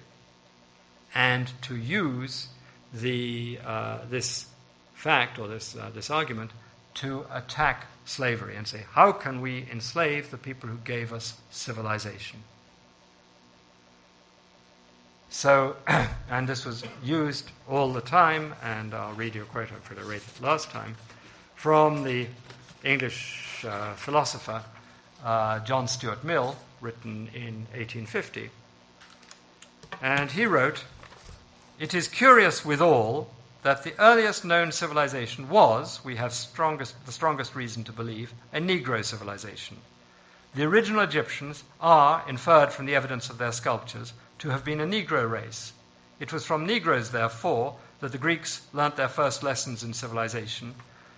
and to use this fact or this argument to attack slavery and say, how can we enslave the people who gave us civilization? So, and this was used all the time, and I'll read you a quote, hopefully I read it last time, from the English philosopher John Stuart Mill, written in 1850. And he wrote, "It is curious withal that the earliest known civilization was, we have the strongest reason to believe, a Negro civilization. The original Egyptians are, inferred from the evidence of their sculptures, to have been a Negro race. It was from Negroes, therefore, that the Greeks learnt their first lessons in civilization,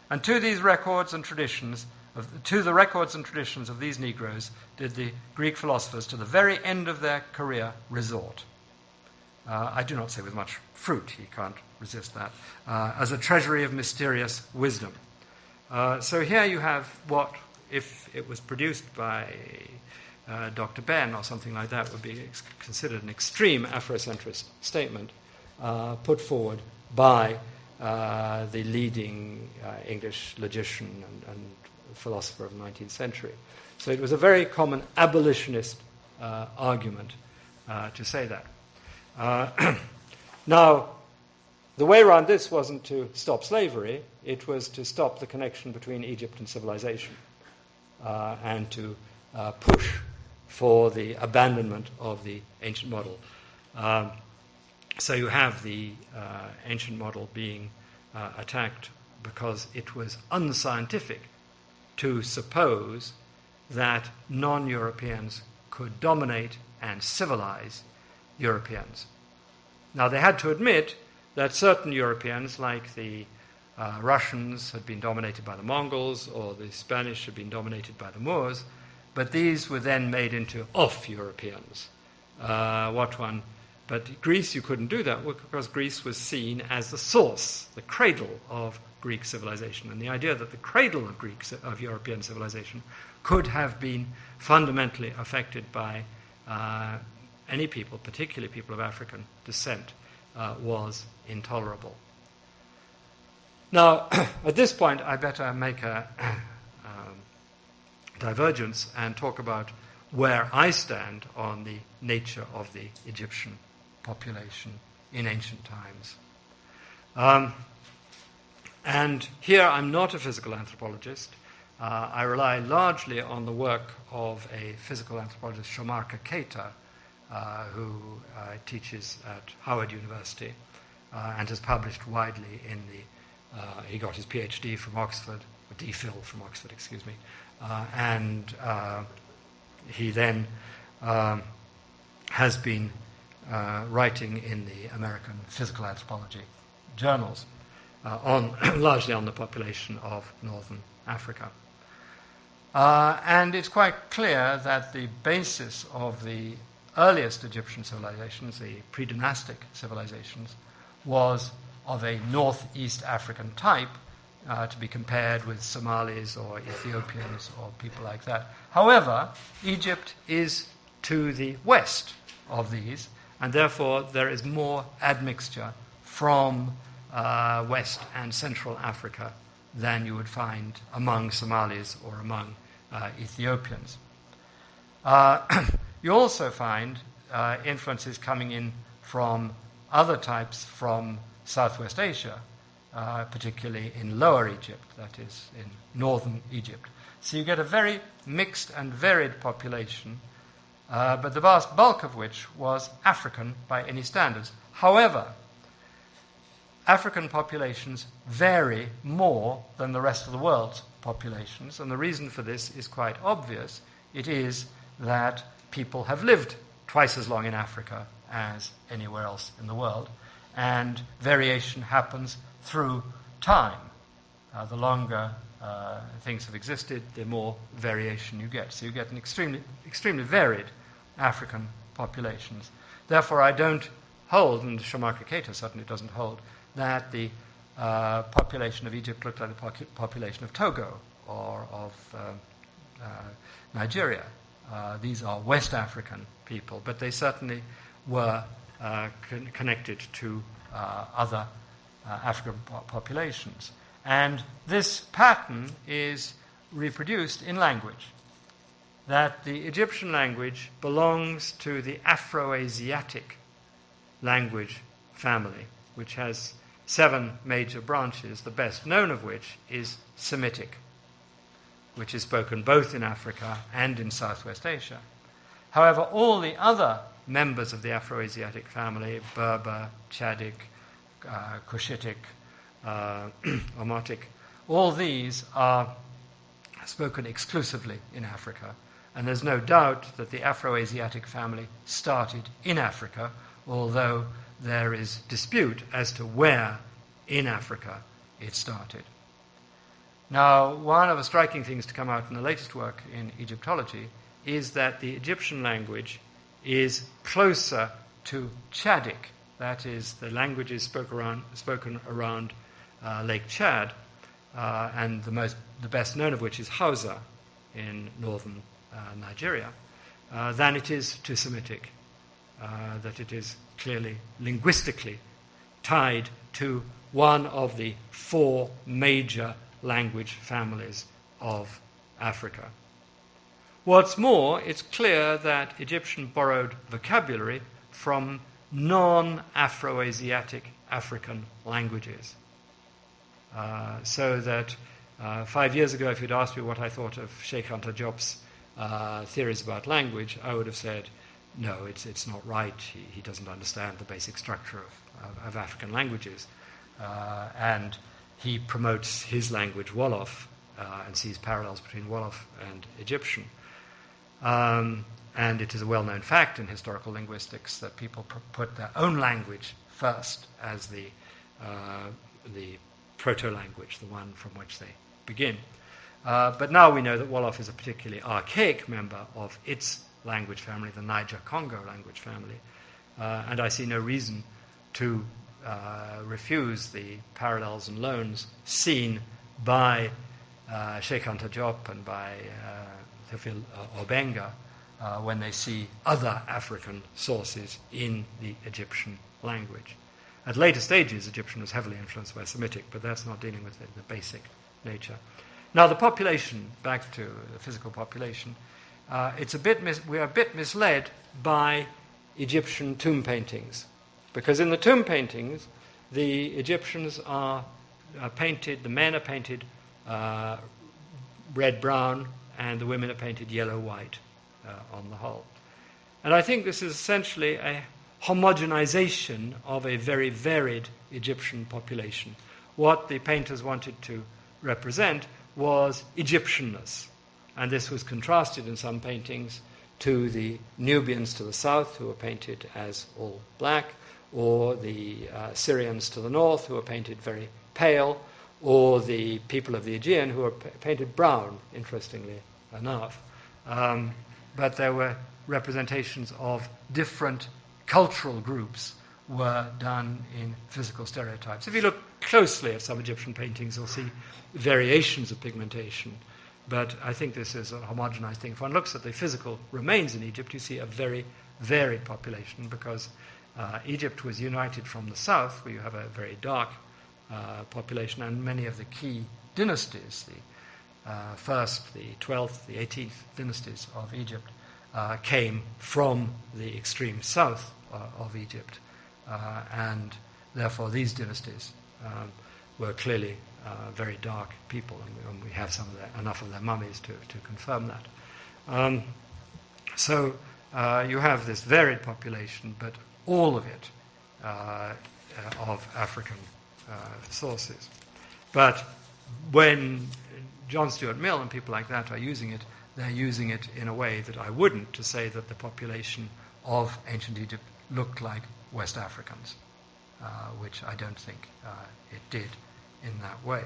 and to the records and traditions of these Negroes did the Greek philosophers, to the very end of their career, resort." I do not say with much fruit, he can't resist that, as a treasury of mysterious wisdom. So here you have what, if it was produced by Dr. Ben or something like that, would be considered an extreme Afrocentrist statement put forward by the leading English logician and philosopher of the 19th century. So it was a very common abolitionist argument to say that. Now, the way around this wasn't to stop slavery, it was to stop the connection between Egypt and civilization, and to push for the abandonment of the ancient model. So you have the ancient model being attacked because it was unscientific to suppose that non-Europeans could dominate and civilize Europeans. Now, they had to admit that certain Europeans, like the Russians, had been dominated by the Mongols, or the Spanish had been dominated by the Moors, but these were then made into off-Europeans. But Greece, you couldn't do that because Greece was seen as the source, the cradle of Greek civilization, and the idea that the cradle of European civilization could have been fundamentally affected by any people, particularly people of African descent, was intolerable. Now, at this point, I better make a divergence and talk about where I stand on the nature of the Egyptian population in ancient times. And here I'm not a physical anthropologist. I rely largely on the work of a physical anthropologist, Shomarka Keita, who teaches at Howard University and has published widely in the... he got his PhD from Oxford, or DPhil from Oxford, excuse me, and he then has been writing in the American physical anthropology journals, largely on the population of northern Africa. And it's quite clear that the basis of the earliest Egyptian civilizations, the pre-dynastic civilizations, was of a northeast African type, to be compared with Somalis or Ethiopians or people like that. However, Egypt is to the west of these, and therefore there is more admixture from West and Central Africa than you would find among Somalis or among Ethiopians. You also find influences coming in from other types from Southwest Asia, particularly in Lower Egypt, that is, in northern Egypt. So you get a very mixed and varied population, but the vast bulk of which was African by any standards. However, African populations vary more than the rest of the world's populations, and the reason for this is quite obvious. It is that people have lived twice as long in Africa as anywhere else in the world, and variation happens through time. The longer things have existed, the more variation you get. So you get an extremely varied African populations. Therefore, I don't hold, and Shomarka Keita certainly doesn't hold, that the population of Egypt looked like the population of Togo or of Nigeria. These are West African people, but they certainly were connected to other African populations. And this pattern is reproduced in language, that the Egyptian language belongs to the Afroasiatic language family, which has 7 major branches, the best known of which is Semitic, which is spoken both in Africa and in Southwest Asia. However, all the other members of the Afroasiatic family, Berber, Chadic, Cushitic, Omotic, all these are spoken exclusively in Africa. And there's no doubt that the Afroasiatic family started in Africa, although there is dispute as to where in Africa it started. Now, one of the striking things to come out in the latest work in Egyptology is that the Egyptian language is closer to Chadic, that is, the languages spoken around Lake Chad, and the best known of which is Hausa in northern Nigeria, than it is to Semitic, that it is clearly linguistically tied to one of the 4 major language families of Africa. What's more, it's clear that Egyptian borrowed vocabulary from non-Afroasiatic African languages. So that 5 years ago, if you'd asked me what I thought of Sheikh Anta Diop's theories about language, I would have said, no, it's not right. He doesn't understand the basic structure of African languages. And he promotes his language, Wolof, and sees parallels between Wolof and Egyptian. And it is a well-known fact in historical linguistics that people put their own language first as the proto-language, the one from which they begin. But now we know that Wolof is a particularly archaic member of its language family, the Niger-Congo language family, and I see no reason to refuse the parallels and loans seen by Sheikh Anta Diop and by Théophile Obenga when they see other African sources in the Egyptian language. At later stages, Egyptian was heavily influenced by Semitic, but that's not dealing with the basic nature. Now, the population, back to the physical population, we are a bit misled by Egyptian tomb paintings, because in the tomb paintings, the Egyptians are painted, the men are painted red-brown, and the women are painted yellow-white on the whole. And I think this is essentially a homogenization of a very varied Egyptian population. What the painters wanted to represent was Egyptianness, and this was contrasted in some paintings to the Nubians to the south, who were painted as all black, or the Syrians to the north, who were painted very pale, or the people of the Aegean, who were painted brown, interestingly enough. But there were representations of different cultural groups were done in physical stereotypes. If you look closely at some Egyptian paintings, you'll see variations of pigmentation. But I think this is a homogenized thing. If one looks at the physical remains in Egypt, you see a very varied population, because Egypt was united from the south, where you have a very dark population, and many of the key dynasties, the 1st, the 12th, the 18th dynasties of Egypt, came from the extreme south of Egypt. And therefore these dynasties were clearly very dark people, and we have enough of their mummies to confirm that. So you have this varied population, but all of it of African sources. But when John Stuart Mill and people like that are using it, they're using it in a way that I wouldn't, to say that the population of ancient Egypt looked like West Africans, which I don't think it did in that way.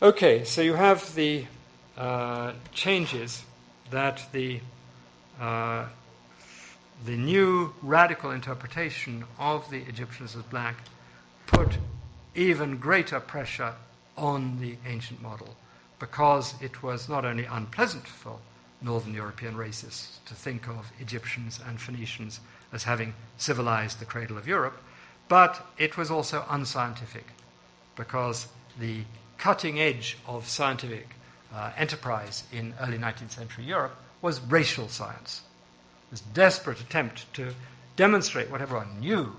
Okay, so you have the changes that the new radical interpretation of the Egyptians as black put even greater pressure on the ancient model, because it was not only unpleasant for Northern European racists to think of Egyptians and Phoenicians as having civilized the cradle of Europe, but it was also unscientific, because the cutting edge of scientific enterprise in early 19th century Europe was racial science. This desperate attempt to demonstrate what everyone knew,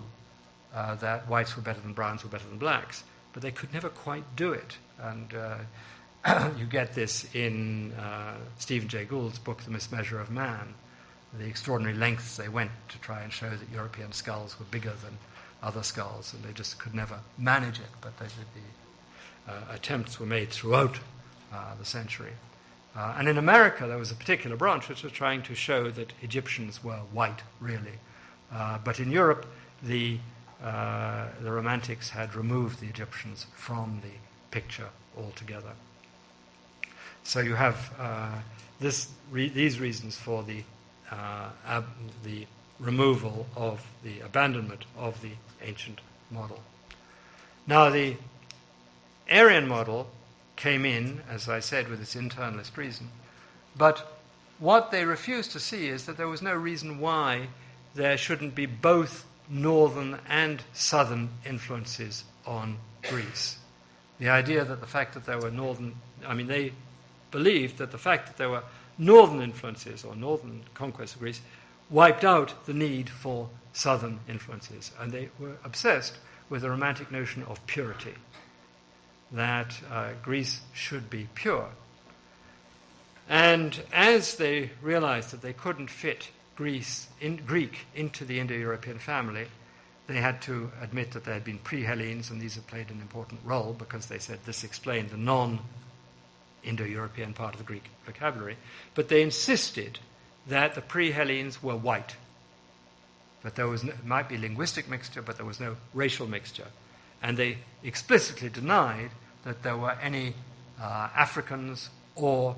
that whites were better than browns, were better than blacks, but they could never quite do it. And you get this in Stephen Jay Gould's book, The Mismeasure of Man, the extraordinary lengths they went to try and show that European skulls were bigger than other skulls, and they just could never manage it, but the attempts were made throughout the century. And in America, there was a particular branch which was trying to show that Egyptians were white, really. But in Europe, the Romantics had removed the Egyptians from the picture altogether. So you have these reasons for the removal of the abandonment of the ancient model. Now, the Aryan model came in, as I said, with its internalist reason, but what they refused to see is that there was no reason why there shouldn't be both northern and southern influences on Greece. The idea that the fact that there were they believed that the fact that there were northern influences or northern conquests of Greece wiped out the need for southern influences, and they were obsessed with the Romantic notion of purity, that Greece should be pure. And as they realized that they couldn't fit Greek into the Indo-European family, they had to admit that there had been pre-Hellenes, and these have played an important role, because they said this explained the non-Indo-European part of the Greek vocabulary. But they insisted that the pre-Hellenes were white, that there might be linguistic mixture, but there was no racial mixture. And they explicitly denied that there were any Africans or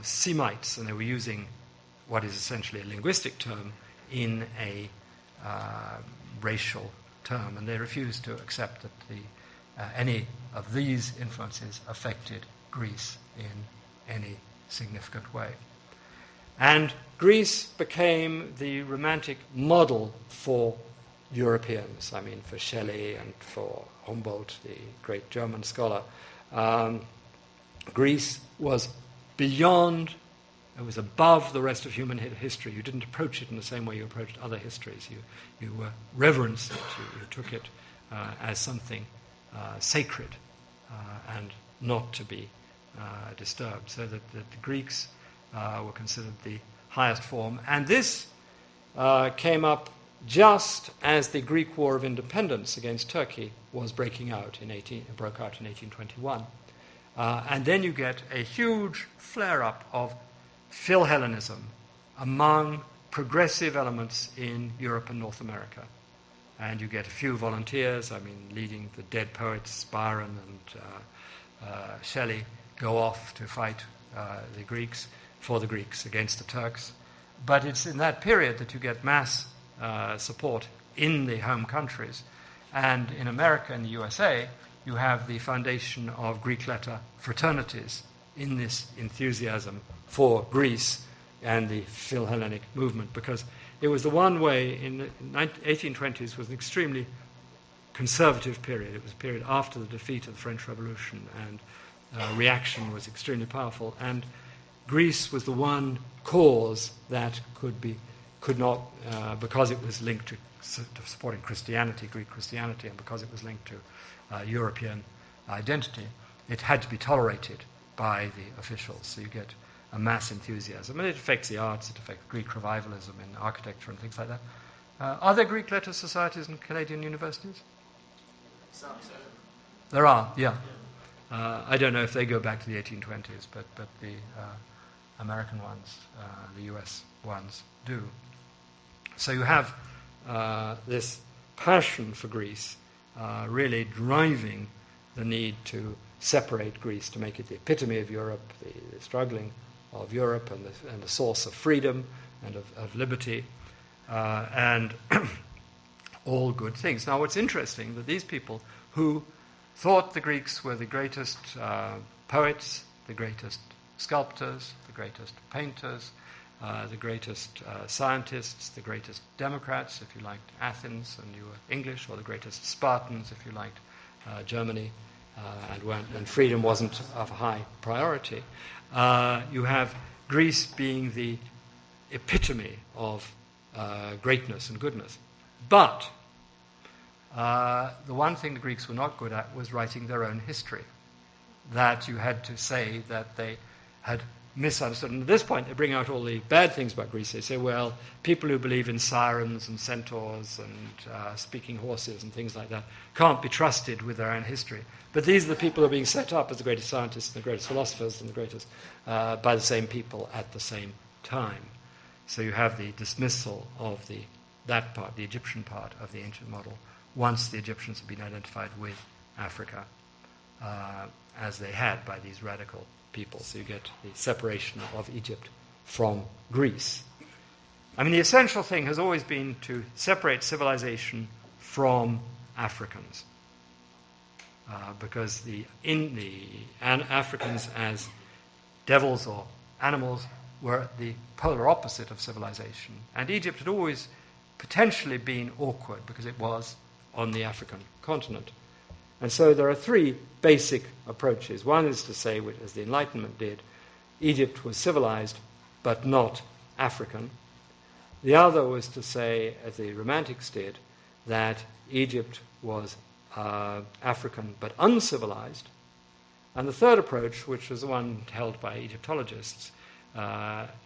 Semites, and they were using what is essentially a linguistic term in a racial term, and they refused to accept that any of these influences affected Greece in any significant way. And Greece became the Romantic model for Europeans, I mean, for Shelley and for Humboldt, the great German scholar. Greece was beyond, it was above the rest of human history. You didn't approach it in the same way you approached other histories. You reverenced it, you took it as something sacred and not to be disturbed. So that the Greeks were considered the highest form. And this came up just as the Greek War of Independence against Turkey was breaking out broke out in 1821. And then you get a huge flare-up of Philhellenism among progressive elements in Europe and North America. And you get a few volunteers, I mean, leading the dead poets, Byron and Shelley, go off to fight for the Greeks against the Turks. But it's in that period that you get mass support in the home countries. And in America and the USA, you have the foundation of Greek letter fraternities in this enthusiasm for Greece and the Philhellenic movement, because it was the one way in the 1820s was an extremely conservative period. It was a period after the defeat of the French Revolution, and reaction was extremely powerful. And Greece was the one cause that could not, because it was linked to supporting Christianity, Greek Christianity, and because it was linked to European identity, it had to be tolerated by the officials. So you get a mass enthusiasm. And it affects the arts, it affects Greek revivalism in architecture and things like that. Are there Greek letter societies in Canadian universities? Some. There are, yeah. I don't know if they go back to the 1820s, but the American ones, the US ones, do. So you have this passion for Greece really driving the need to separate Greece, to make it the epitome of Europe, the struggling of Europe and the source of freedom and of liberty, and all good things. Now, what's interesting that these people who thought the Greeks were the greatest poets, the greatest sculptors, the greatest painters, the greatest scientists, the greatest democrats, if you liked Athens and you were English, or the greatest Spartans, if you liked Germany, and freedom wasn't of high priority. You have Greece being the epitome of greatness and goodness. But the one thing the Greeks were not good at was writing their own history. That you had to say that they had misunderstood. And at this point, they bring out all the bad things about Greece. They say, well, people who believe in sirens and centaurs and speaking horses and things like that can't be trusted with their own history. But these are the people who are being set up as the greatest scientists and the greatest philosophers and the greatest by the same people at the same time. So you have the dismissal of that part, the Egyptian part of the ancient model, once the Egyptians have been identified with Africa, as they had by these radical people. So you get the separation of Egypt from Greece. I mean, the essential thing has always been to separate civilization from Africans, because Africans as devils or animals were the polar opposite of civilization. And Egypt had always potentially been awkward because it was on the African continent. And so there are three basic approaches. One is to say, as the Enlightenment did, Egypt was civilized but not African. The other was to say, as the Romantics did, that Egypt was African but uncivilized. And the third approach, which was the one held by Egyptologists,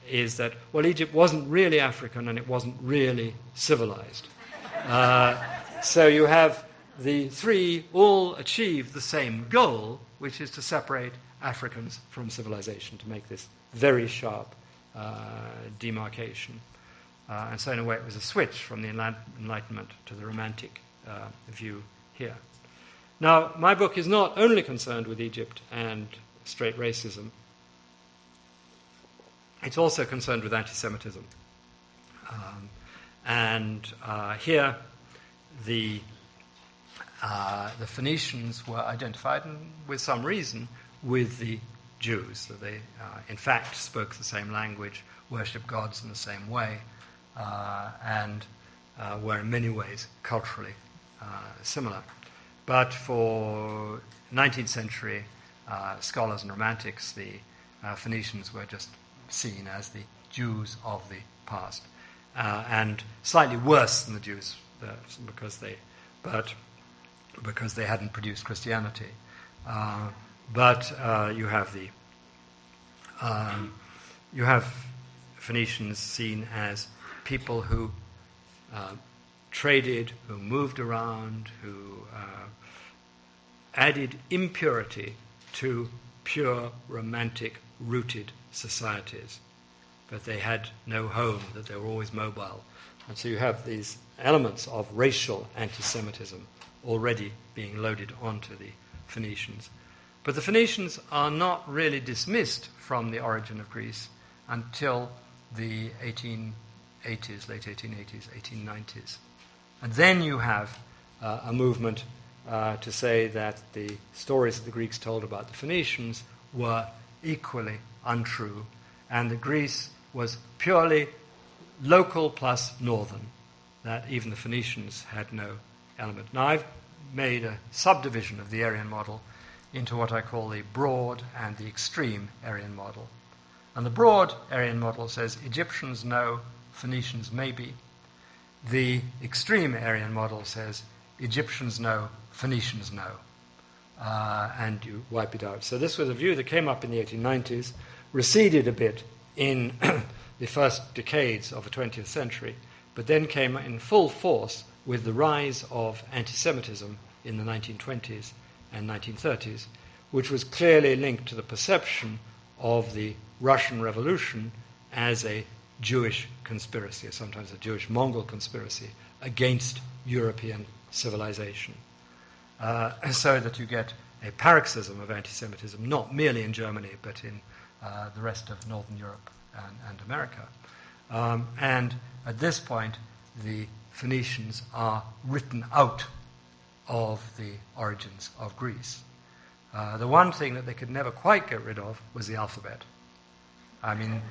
is that, well, Egypt wasn't really African and it wasn't really civilized. So you have the three all achieve the same goal, which is to separate Africans from civilization, to make this very sharp demarcation. And so in a way it was a switch from the Enlightenment to the Romantic view here. Now, my book is not only concerned with Egypt and straight racism, it's also concerned with anti-Semitism. And here the Phoenicians were identified, and with some reason, with the Jews. So they, in fact, spoke the same language, worshipped gods in the same way, and were in many ways culturally similar. But for 19th century scholars and romantics, the Phoenicians were just seen as the Jews of the past, and slightly worse than the Jews because they hadn't produced Christianity. But you have Phoenicians seen as people who traded, who moved around, who added impurity to pure, romantic, rooted societies. But they had no home, that they were always mobile. And so you have these elements of racial anti-Semitism already being loaded onto the Phoenicians. But the Phoenicians are not really dismissed from the origin of Greece until the 1880s, late 1880s, 1890s. And then you have a movement to say that the stories that the Greeks told about the Phoenicians were equally untrue, and that Greece was purely local plus northern, that even the Phoenicians had no element. Now, I've made a subdivision of the Aryan model into what I call the broad and the extreme Aryan model. And the broad Aryan model says Egyptians no, Phoenicians maybe. The extreme Aryan model says Egyptians no, Phoenicians no. And you wipe it out. So this was a view that came up in the 1890s, receded a bit in the first decades of the 20th century, but then came in full force with the rise of anti-Semitism in the 1920s and 1930s, which was clearly linked to the perception of the Russian Revolution as a Jewish conspiracy, or sometimes a Jewish-Mongol conspiracy against European civilization. So that you get a paroxysm of anti-Semitism, not merely in Germany, but in the rest of Northern Europe and America. And at this point, the Phoenicians are written out of the origins of Greece. The one thing that they could never quite get rid of was the alphabet. I mean,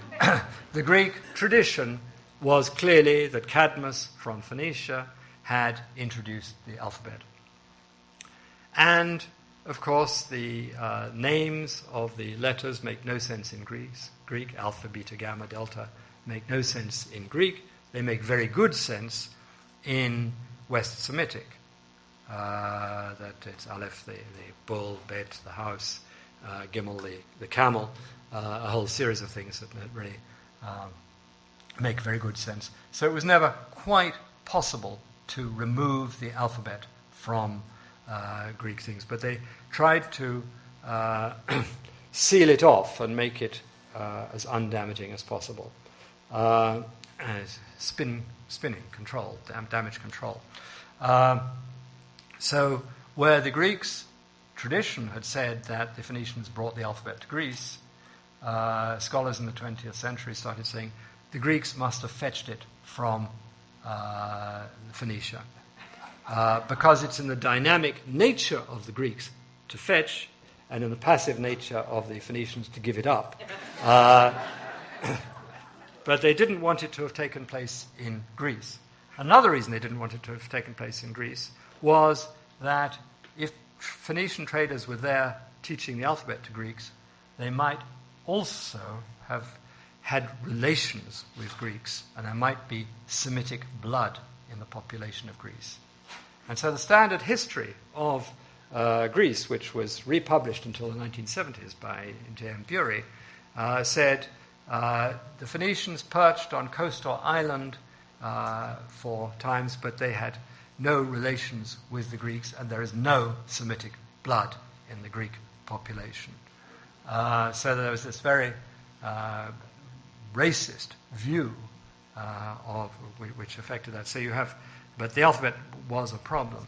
the Greek tradition was clearly that Cadmus from Phoenicia had introduced the alphabet. And, of course, the names of the letters make no sense in Greek. Alpha, beta, gamma, delta make no sense in Greek. They make very good sense in West Semitic. That it's Aleph, the bull, Bet, the house, Gimel, the camel, a whole series of things that really make very good sense. So it was never quite possible to remove the alphabet from Greek things, but they tried to seal it off and make it as undamaging as possible. As spinning control, damage control. So where the Greeks' tradition had said that the Phoenicians brought the alphabet to Greece, scholars in the 20th century started saying the Greeks must have fetched it from Phoenicia. Because it's in the dynamic nature of the Greeks to fetch, and in the passive nature of the Phoenicians to give it up. But they didn't want it to have taken place in Greece. Another reason they didn't want it to have taken place in Greece was that if Phoenician traders were there teaching the alphabet to Greeks, they might also have had relations with Greeks, and there might be Semitic blood in the population of Greece. And so the standard history of Greece, which was republished until the 1970s by J.M. Bury, said the Phoenicians perched on coastal island for times, but they had no relations with the Greeks, and there is no Semitic blood in the Greek population. So there was this very racist view of which affected that. So you have, but the alphabet was a problem,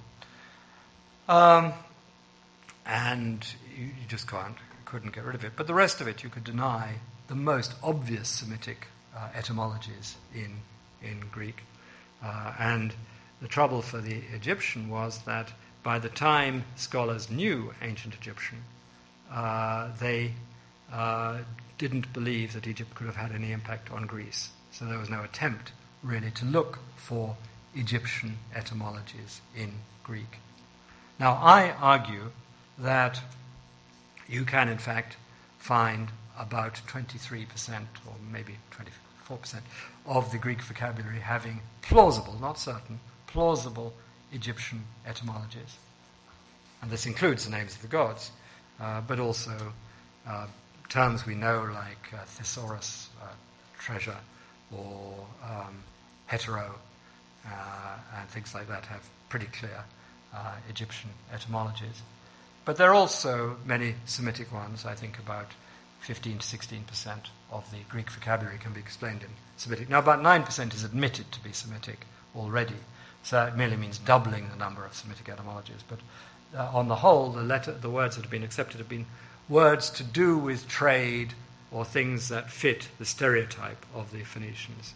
and you just couldn't get rid of it. But the rest of it you could deny the most obvious Semitic etymologies in Greek. And the trouble for the Egyptian was that by the time scholars knew ancient Egyptian, they didn't believe that Egypt could have had any impact on Greece. So there was no attempt really to look for Egyptian etymologies in Greek. Now, I argue that you can, in fact, find about 23% or maybe 24% of the Greek vocabulary having plausible, not certain, plausible Egyptian etymologies. And this includes the names of the gods, but also terms we know like thesaurus, treasure, or hetero, and things like that have pretty clear Egyptian etymologies. But there are also many Semitic ones. I think about 15 to 16% of the Greek vocabulary can be explained in Semitic. Now, about 9% is admitted to be Semitic already, so it merely means doubling the number of Semitic etymologies. But on the whole, the words that have been accepted have been words to do with trade or things that fit the stereotype of the Phoenicians.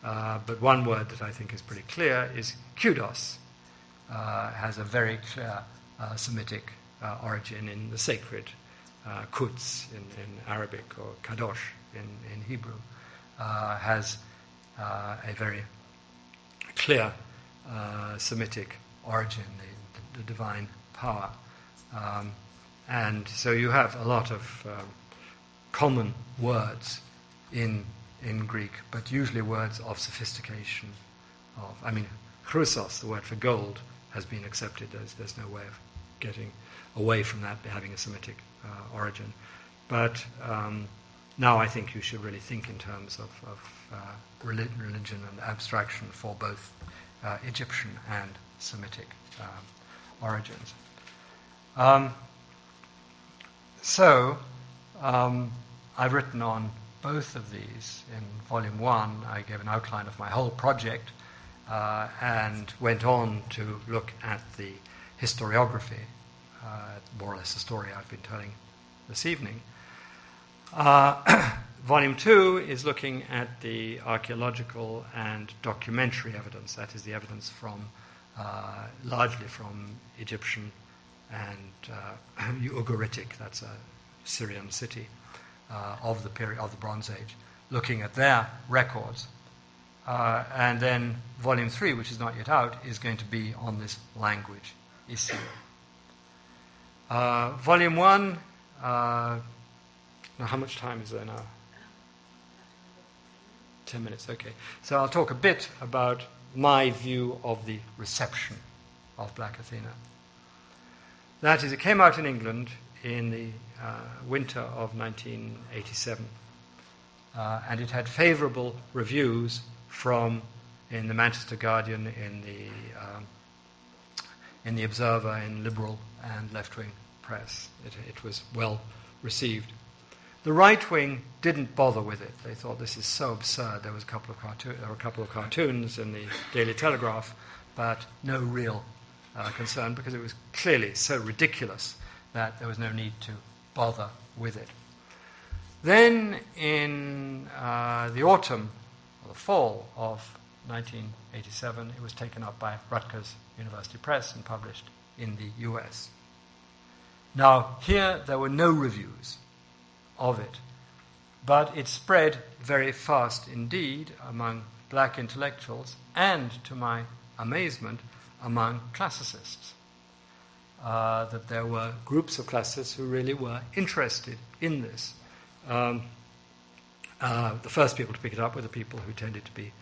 But one word that I think is pretty clear is kudos. Has a very clear Semitic origin in the sacred, Quds in Arabic, or kadosh in Hebrew, has a very clear Semitic origin, the divine power. And so you have a lot of common words in Greek, but usually words of sophistication. Chrysos, the word for gold, has been accepted. There's no way of getting away from that having a Semitic origin. But now I think you should really think in terms of religion and abstraction for both Egyptian and Semitic origins. I've written on both of these. In Volume 1, I gave an outline of my whole project and went on to look at the historiography, more or less the story I've been telling this evening. Volume 2 is looking at the archaeological and documentary evidence, that is the evidence from largely from Egyptian and Ugaritic, that's a Syrian city of the period of the Bronze Age, looking at their records. And then Volume 3, which is not yet out, is going to be on this language issue. Volume 1, now how much time is there now? 10 minutes, okay. So I'll talk a bit about my view of the reception of Black Athena. That is, it came out in England in the winter of 1987, and it had favourable reviews in the Manchester Guardian, in the Observer, in liberal and left-wing press. It was well received. The right wing didn't bother with it. They thought this is so absurd. There were a couple of cartoons in the Daily Telegraph, but no real concern, because it was clearly so ridiculous that there was no need to bother with it. Then in the autumn or the fall of 1987, it was taken up by Rutgers University Press and published in the US. Now, here there were no reviews of it, but it spread very fast indeed among black intellectuals and, to my amazement, among classicists. That there were groups of classicists who really were interested in this. The first people to pick it up were the people who tended to be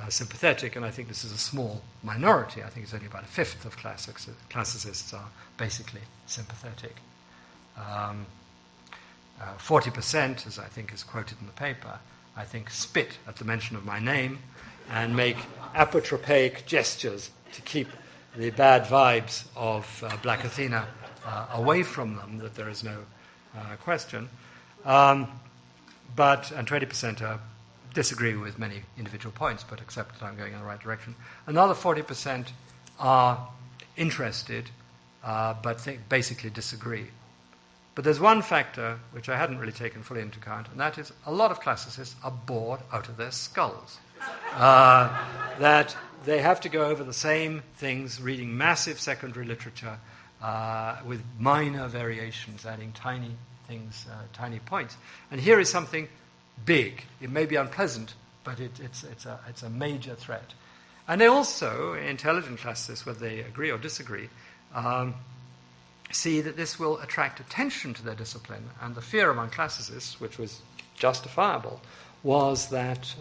sympathetic, and I think this is a small minority. I think it's only about a fifth of classicists are basically sympathetic. 40%, as I think is quoted in the paper, I think spit at the mention of my name and make apotropaic gestures to keep the bad vibes of Black Athena away from them, that there is no question. And 20% disagree with many individual points, but accept that I'm going in the right direction. Another 40% are interested, but basically disagree. But there's one factor which I hadn't really taken fully into account, and that is a lot of classicists are bored out of their skulls. That they have to go over the same things, reading massive secondary literature with minor variations, adding tiny things, tiny points. And here is something big. It may be unpleasant, but it's a major threat. And they also, intelligent classicists, whether they agree or disagree, see that this will attract attention to their discipline. And the fear among classicists, which was justifiable, was that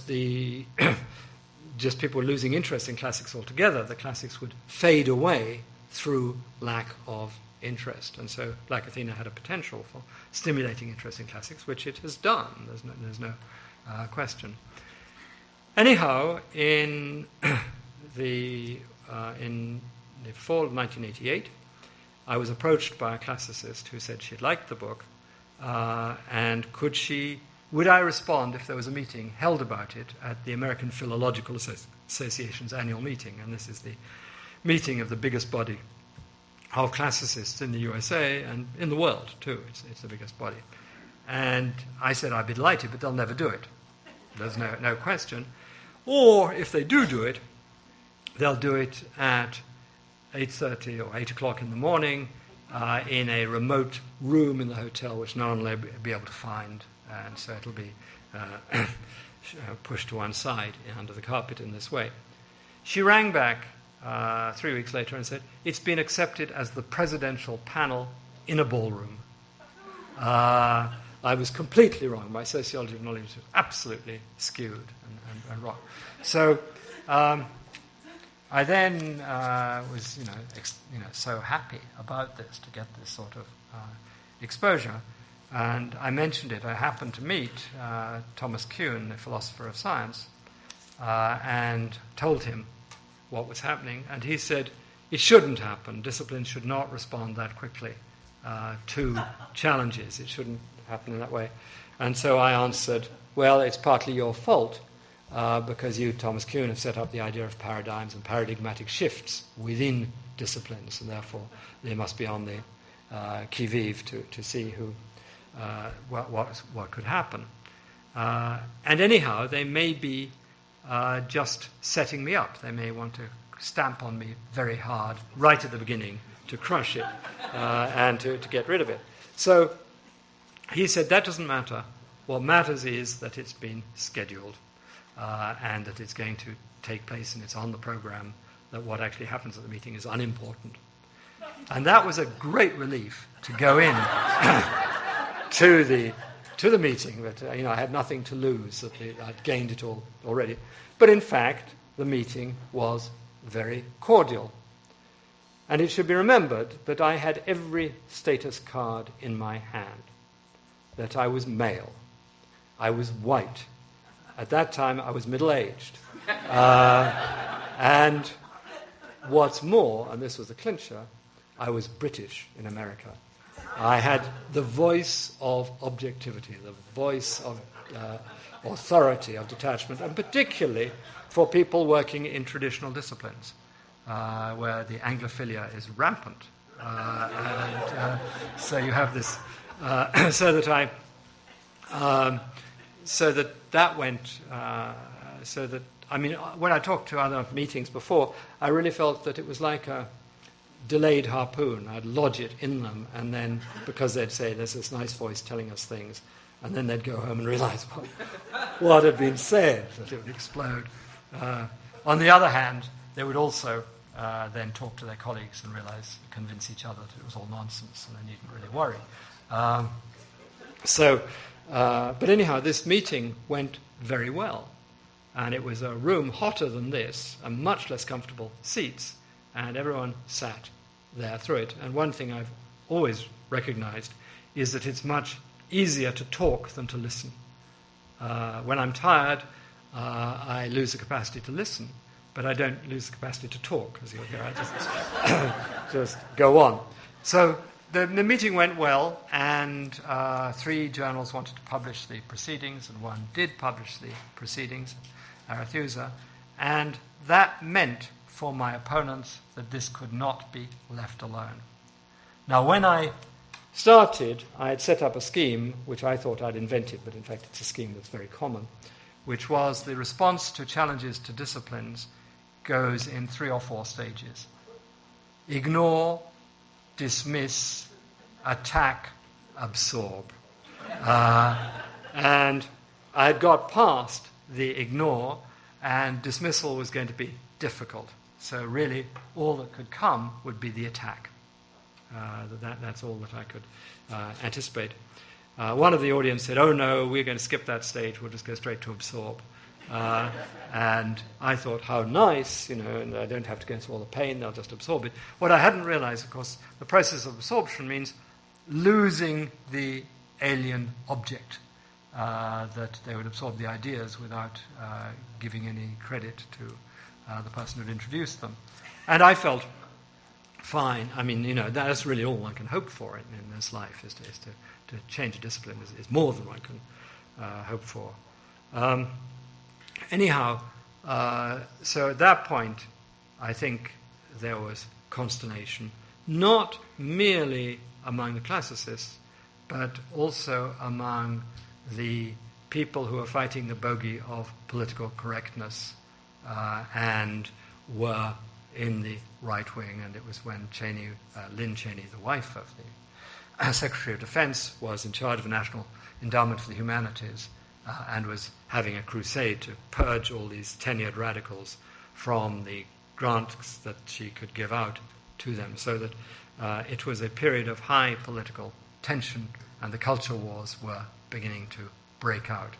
the just people losing interest in classics altogether, the classics would fade away through lack of interest. And so, like Athena had a potential for stimulating interest in classics, which it has done. There's no question. Anyhow, in the fall of 1988, I was approached by a classicist who said she'd liked the book, and would I respond if there was a meeting held about it at the American Philological Association's annual meeting? And this is the meeting of the biggest body of classicists in the USA and in the world, too. It's the biggest body. And I said I'd be delighted, but they'll never do it. There's no question. Or if they do it, they'll do it at 8:30 or 8 o'clock in the morning in a remote room in the hotel which no one will be able to find. And so it'll be pushed to one side under the carpet in this way. She rang back 3 weeks later and said, it's been accepted as the presidential panel in a ballroom. I was completely wrong. My sociology of knowledge was absolutely skewed and wrong. So I then was, so happy about this, to get this sort of exposure. And I mentioned it. I happened to meet Thomas Kuhn, the philosopher of science, and told him what was happening. And he said, it shouldn't happen. Discipline should not respond that quickly to challenges. It shouldn't happen in that way. And so I answered, well, it's partly your fault, because you, Thomas Kuhn, have set up the idea of paradigms and paradigmatic shifts within disciplines, and therefore they must be on the qui-vive to see what could happen. And anyhow, they may be just setting me up. They may want to stamp on me very hard right at the beginning to crush it and to get rid of it. So he said, that doesn't matter. What matters is that it's been scheduled and that it's going to take place and it's on the program, that what actually happens at the meeting is unimportant. And that was a great relief to go in to the meeting, that I had nothing to lose, that I'd gained it all already. But in fact, the meeting was very cordial. And it should be remembered that I had every status card in my hand, that I was male, I was white. At that time, I was middle-aged. And what's more, and this was the clincher, I was British in America. I had the voice of objectivity, the voice of authority, of detachment, and particularly for people working in traditional disciplines, where the Anglophilia is rampant. So you have this, when I talked to other meetings before, I really felt that it was like a delayed harpoon. I'd lodge it in them, and then, because they'd say, there's this nice voice telling us things, and then they'd go home and realize what had been said, that it would explode. On the other hand, they would also then talk to their colleagues and convince each other that it was all nonsense, and they needn't really worry. But anyhow, this meeting went very well. And it was a room hotter than this, and much less comfortable seats, and everyone sat there through it. And one thing I've always recognized is that it's much easier to talk than to listen. When I'm tired, I lose the capacity to listen, but I don't lose the capacity to talk, as you'll hear. I just go on. So the meeting went well, and 3 journals wanted to publish the proceedings, and one did publish the proceedings, Arethusa, and that meant for my opponents that this could not be left alone. Now, when I started, I had set up a scheme which I thought I'd invented, but in fact it's a scheme that's very common, which was the response to challenges to disciplines goes in 3 or 4 stages. Ignore, dismiss, attack, absorb. And I had got past the ignore, and dismissal was going to be difficult. So really, all that could come would be the attack. That's all that I could anticipate. One of the audience said, "Oh no, we're going to skip that stage. We'll just go straight to absorb." And I thought, how nice, and I don't have to go through all the pain. They'll just absorb it. What I hadn't realized, of course, the process of absorption means losing the alien object. That they would absorb the ideas without giving any credit to the person who'd introduced them. And I felt fine. I mean, that's really all one can hope for in this life, is to change a discipline is more than one can hope for. Anyhow, so at that point, I think there was consternation, not merely among the classicists, but also among the people who were fighting the bogey of political correctness and were in the right wing. And it was when Lynn Cheney, the wife of the Secretary of Defense, was in charge of a National Endowment for the Humanities and was having a crusade to purge all these tenured radicals from the grants that she could give out to them, so that it was a period of high political tension, and the culture wars were beginning to break out.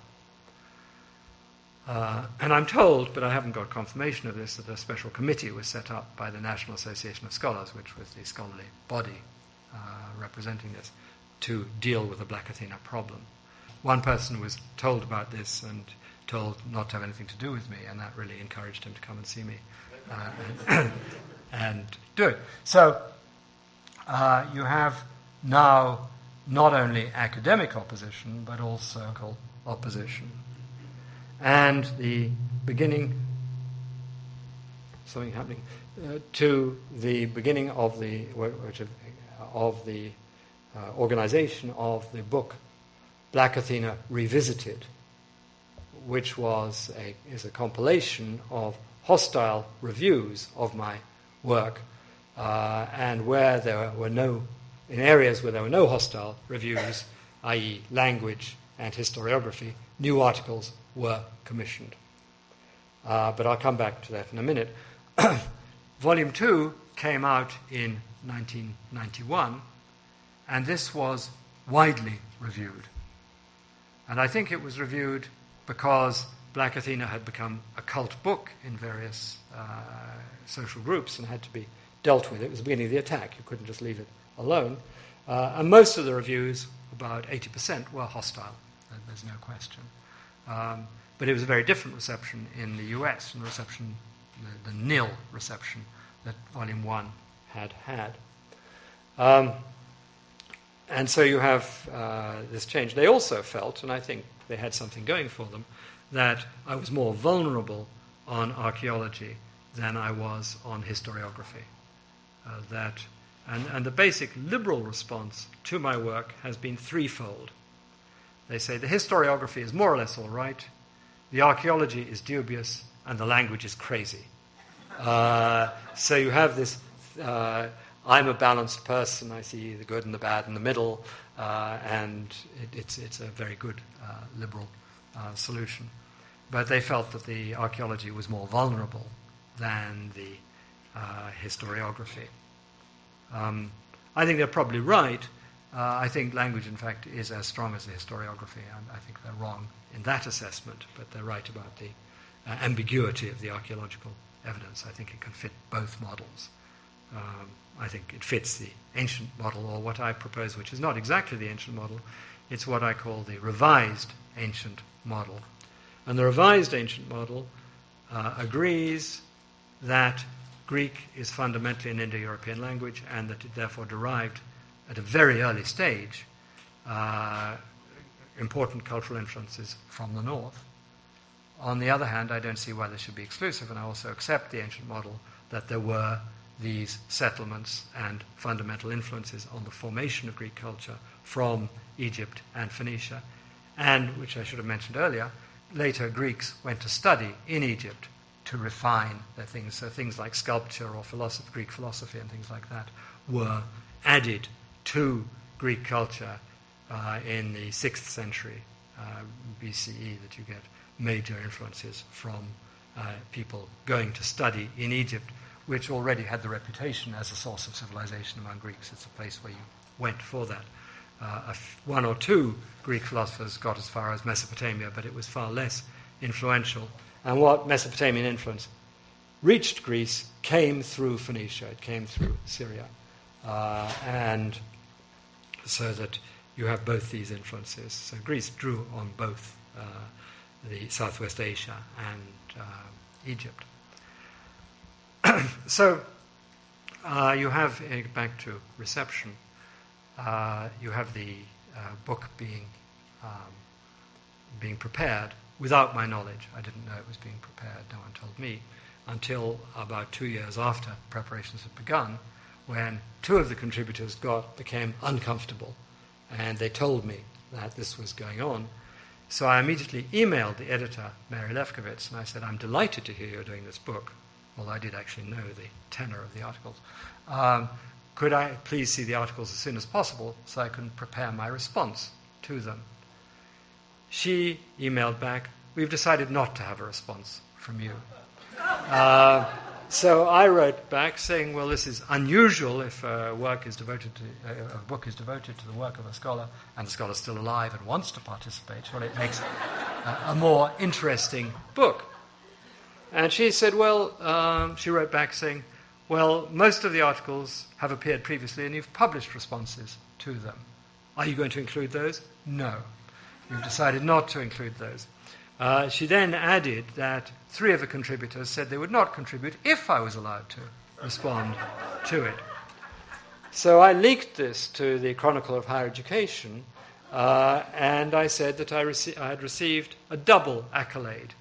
And I'm told, but I haven't got confirmation of this, that a special committee was set up by the National Association of Scholars, which was the scholarly body representing this, to deal with the Black Athena problem. One person was told about this and told not to have anything to do with me, and that really encouraged him to come and see me and do it. So you have now not only academic opposition, but also local opposition. And the beginning, something happening, to the beginning of the organization of the book Black Athena Revisited, which is a compilation of hostile reviews of my work, and where there were in areas where there were no hostile reviews, i.e. language and historiography, new articles were commissioned. But I'll come back to that in a minute. Volume 2 came out in 1991, and this was widely reviewed. And I think it was reviewed because Black Athena had become a cult book in various social groups and had to be dealt with. It was the beginning of the attack. You couldn't just leave it alone. And most of the reviews, about 80%, were hostile. There's no question. But it was a very different reception in the US, and the nil reception that Volume 1 had. And so you have this change. They also felt, and I think they had something going for them, that I was more vulnerable on archaeology than I was on historiography. And the basic liberal response to my work has been threefold. They say the historiography is more or less all right, the archaeology is dubious, and the language is crazy. So you have this, I'm a balanced person, I see the good and the bad in the middle, and it's a very good liberal solution. But they felt that the archaeology was more vulnerable than the historiography. I think they're probably right. I think language, in fact, is as strong as the historiography. I think they're wrong in that assessment, but they're right about the ambiguity of the archaeological evidence. I think it can fit both models. I think it fits the ancient model, or what I propose, which is not exactly the ancient model. It's what I call the revised ancient model. And the revised ancient model agrees that Greek is fundamentally an Indo-European language, and that it therefore derived at a very early stage important cultural influences from the north. On the other hand, I don't see why this should be exclusive, and I also accept the ancient model that there were these settlements and fundamental influences on the formation of Greek culture from Egypt and Phoenicia, and, which I should have mentioned earlier, later Greeks went to study in Egypt to refine their things. So things like sculpture or Greek philosophy and things like that were added to Greek culture in the 6th century BCE, that you get major influences from people going to study in Egypt, which already had the reputation as a source of civilization among Greeks. It's a place where you went for that. One or two Greek philosophers got as far as Mesopotamia, but it was far less influential. And what Mesopotamian influence reached Greece came through Phoenicia, it came through Syria. And so that you have both these influences. So Greece drew on both the Southwest Asia and Egypt. So you have, back to reception, you have the book being prepared without my knowledge. I didn't know it was being prepared, no one told me, until about 2 years after preparations had begun, when two of the contributors became uncomfortable, and they told me that this was going on. So I immediately emailed the editor, Mary Lefkowitz, and I said, I'm delighted to hear you're doing this book, although I did actually know the tenor of the articles. Could I please see the articles as soon as possible so I can prepare my response to them? She emailed back, we've decided not to have a response from you. So I wrote back saying, well, this is unusual if a book is devoted to the work of a scholar, and the scholar's still alive and wants to participate. Well, it makes a more interesting book. And she said, well, she wrote back saying, well, most of the articles have appeared previously and you've published responses to them. Are you going to include those? No. We've decided not to include those. She then added that 3 of the contributors said they would not contribute if I was allowed to respond to it. So I leaked this to the Chronicle of Higher Education, and I said that I had received a double accolade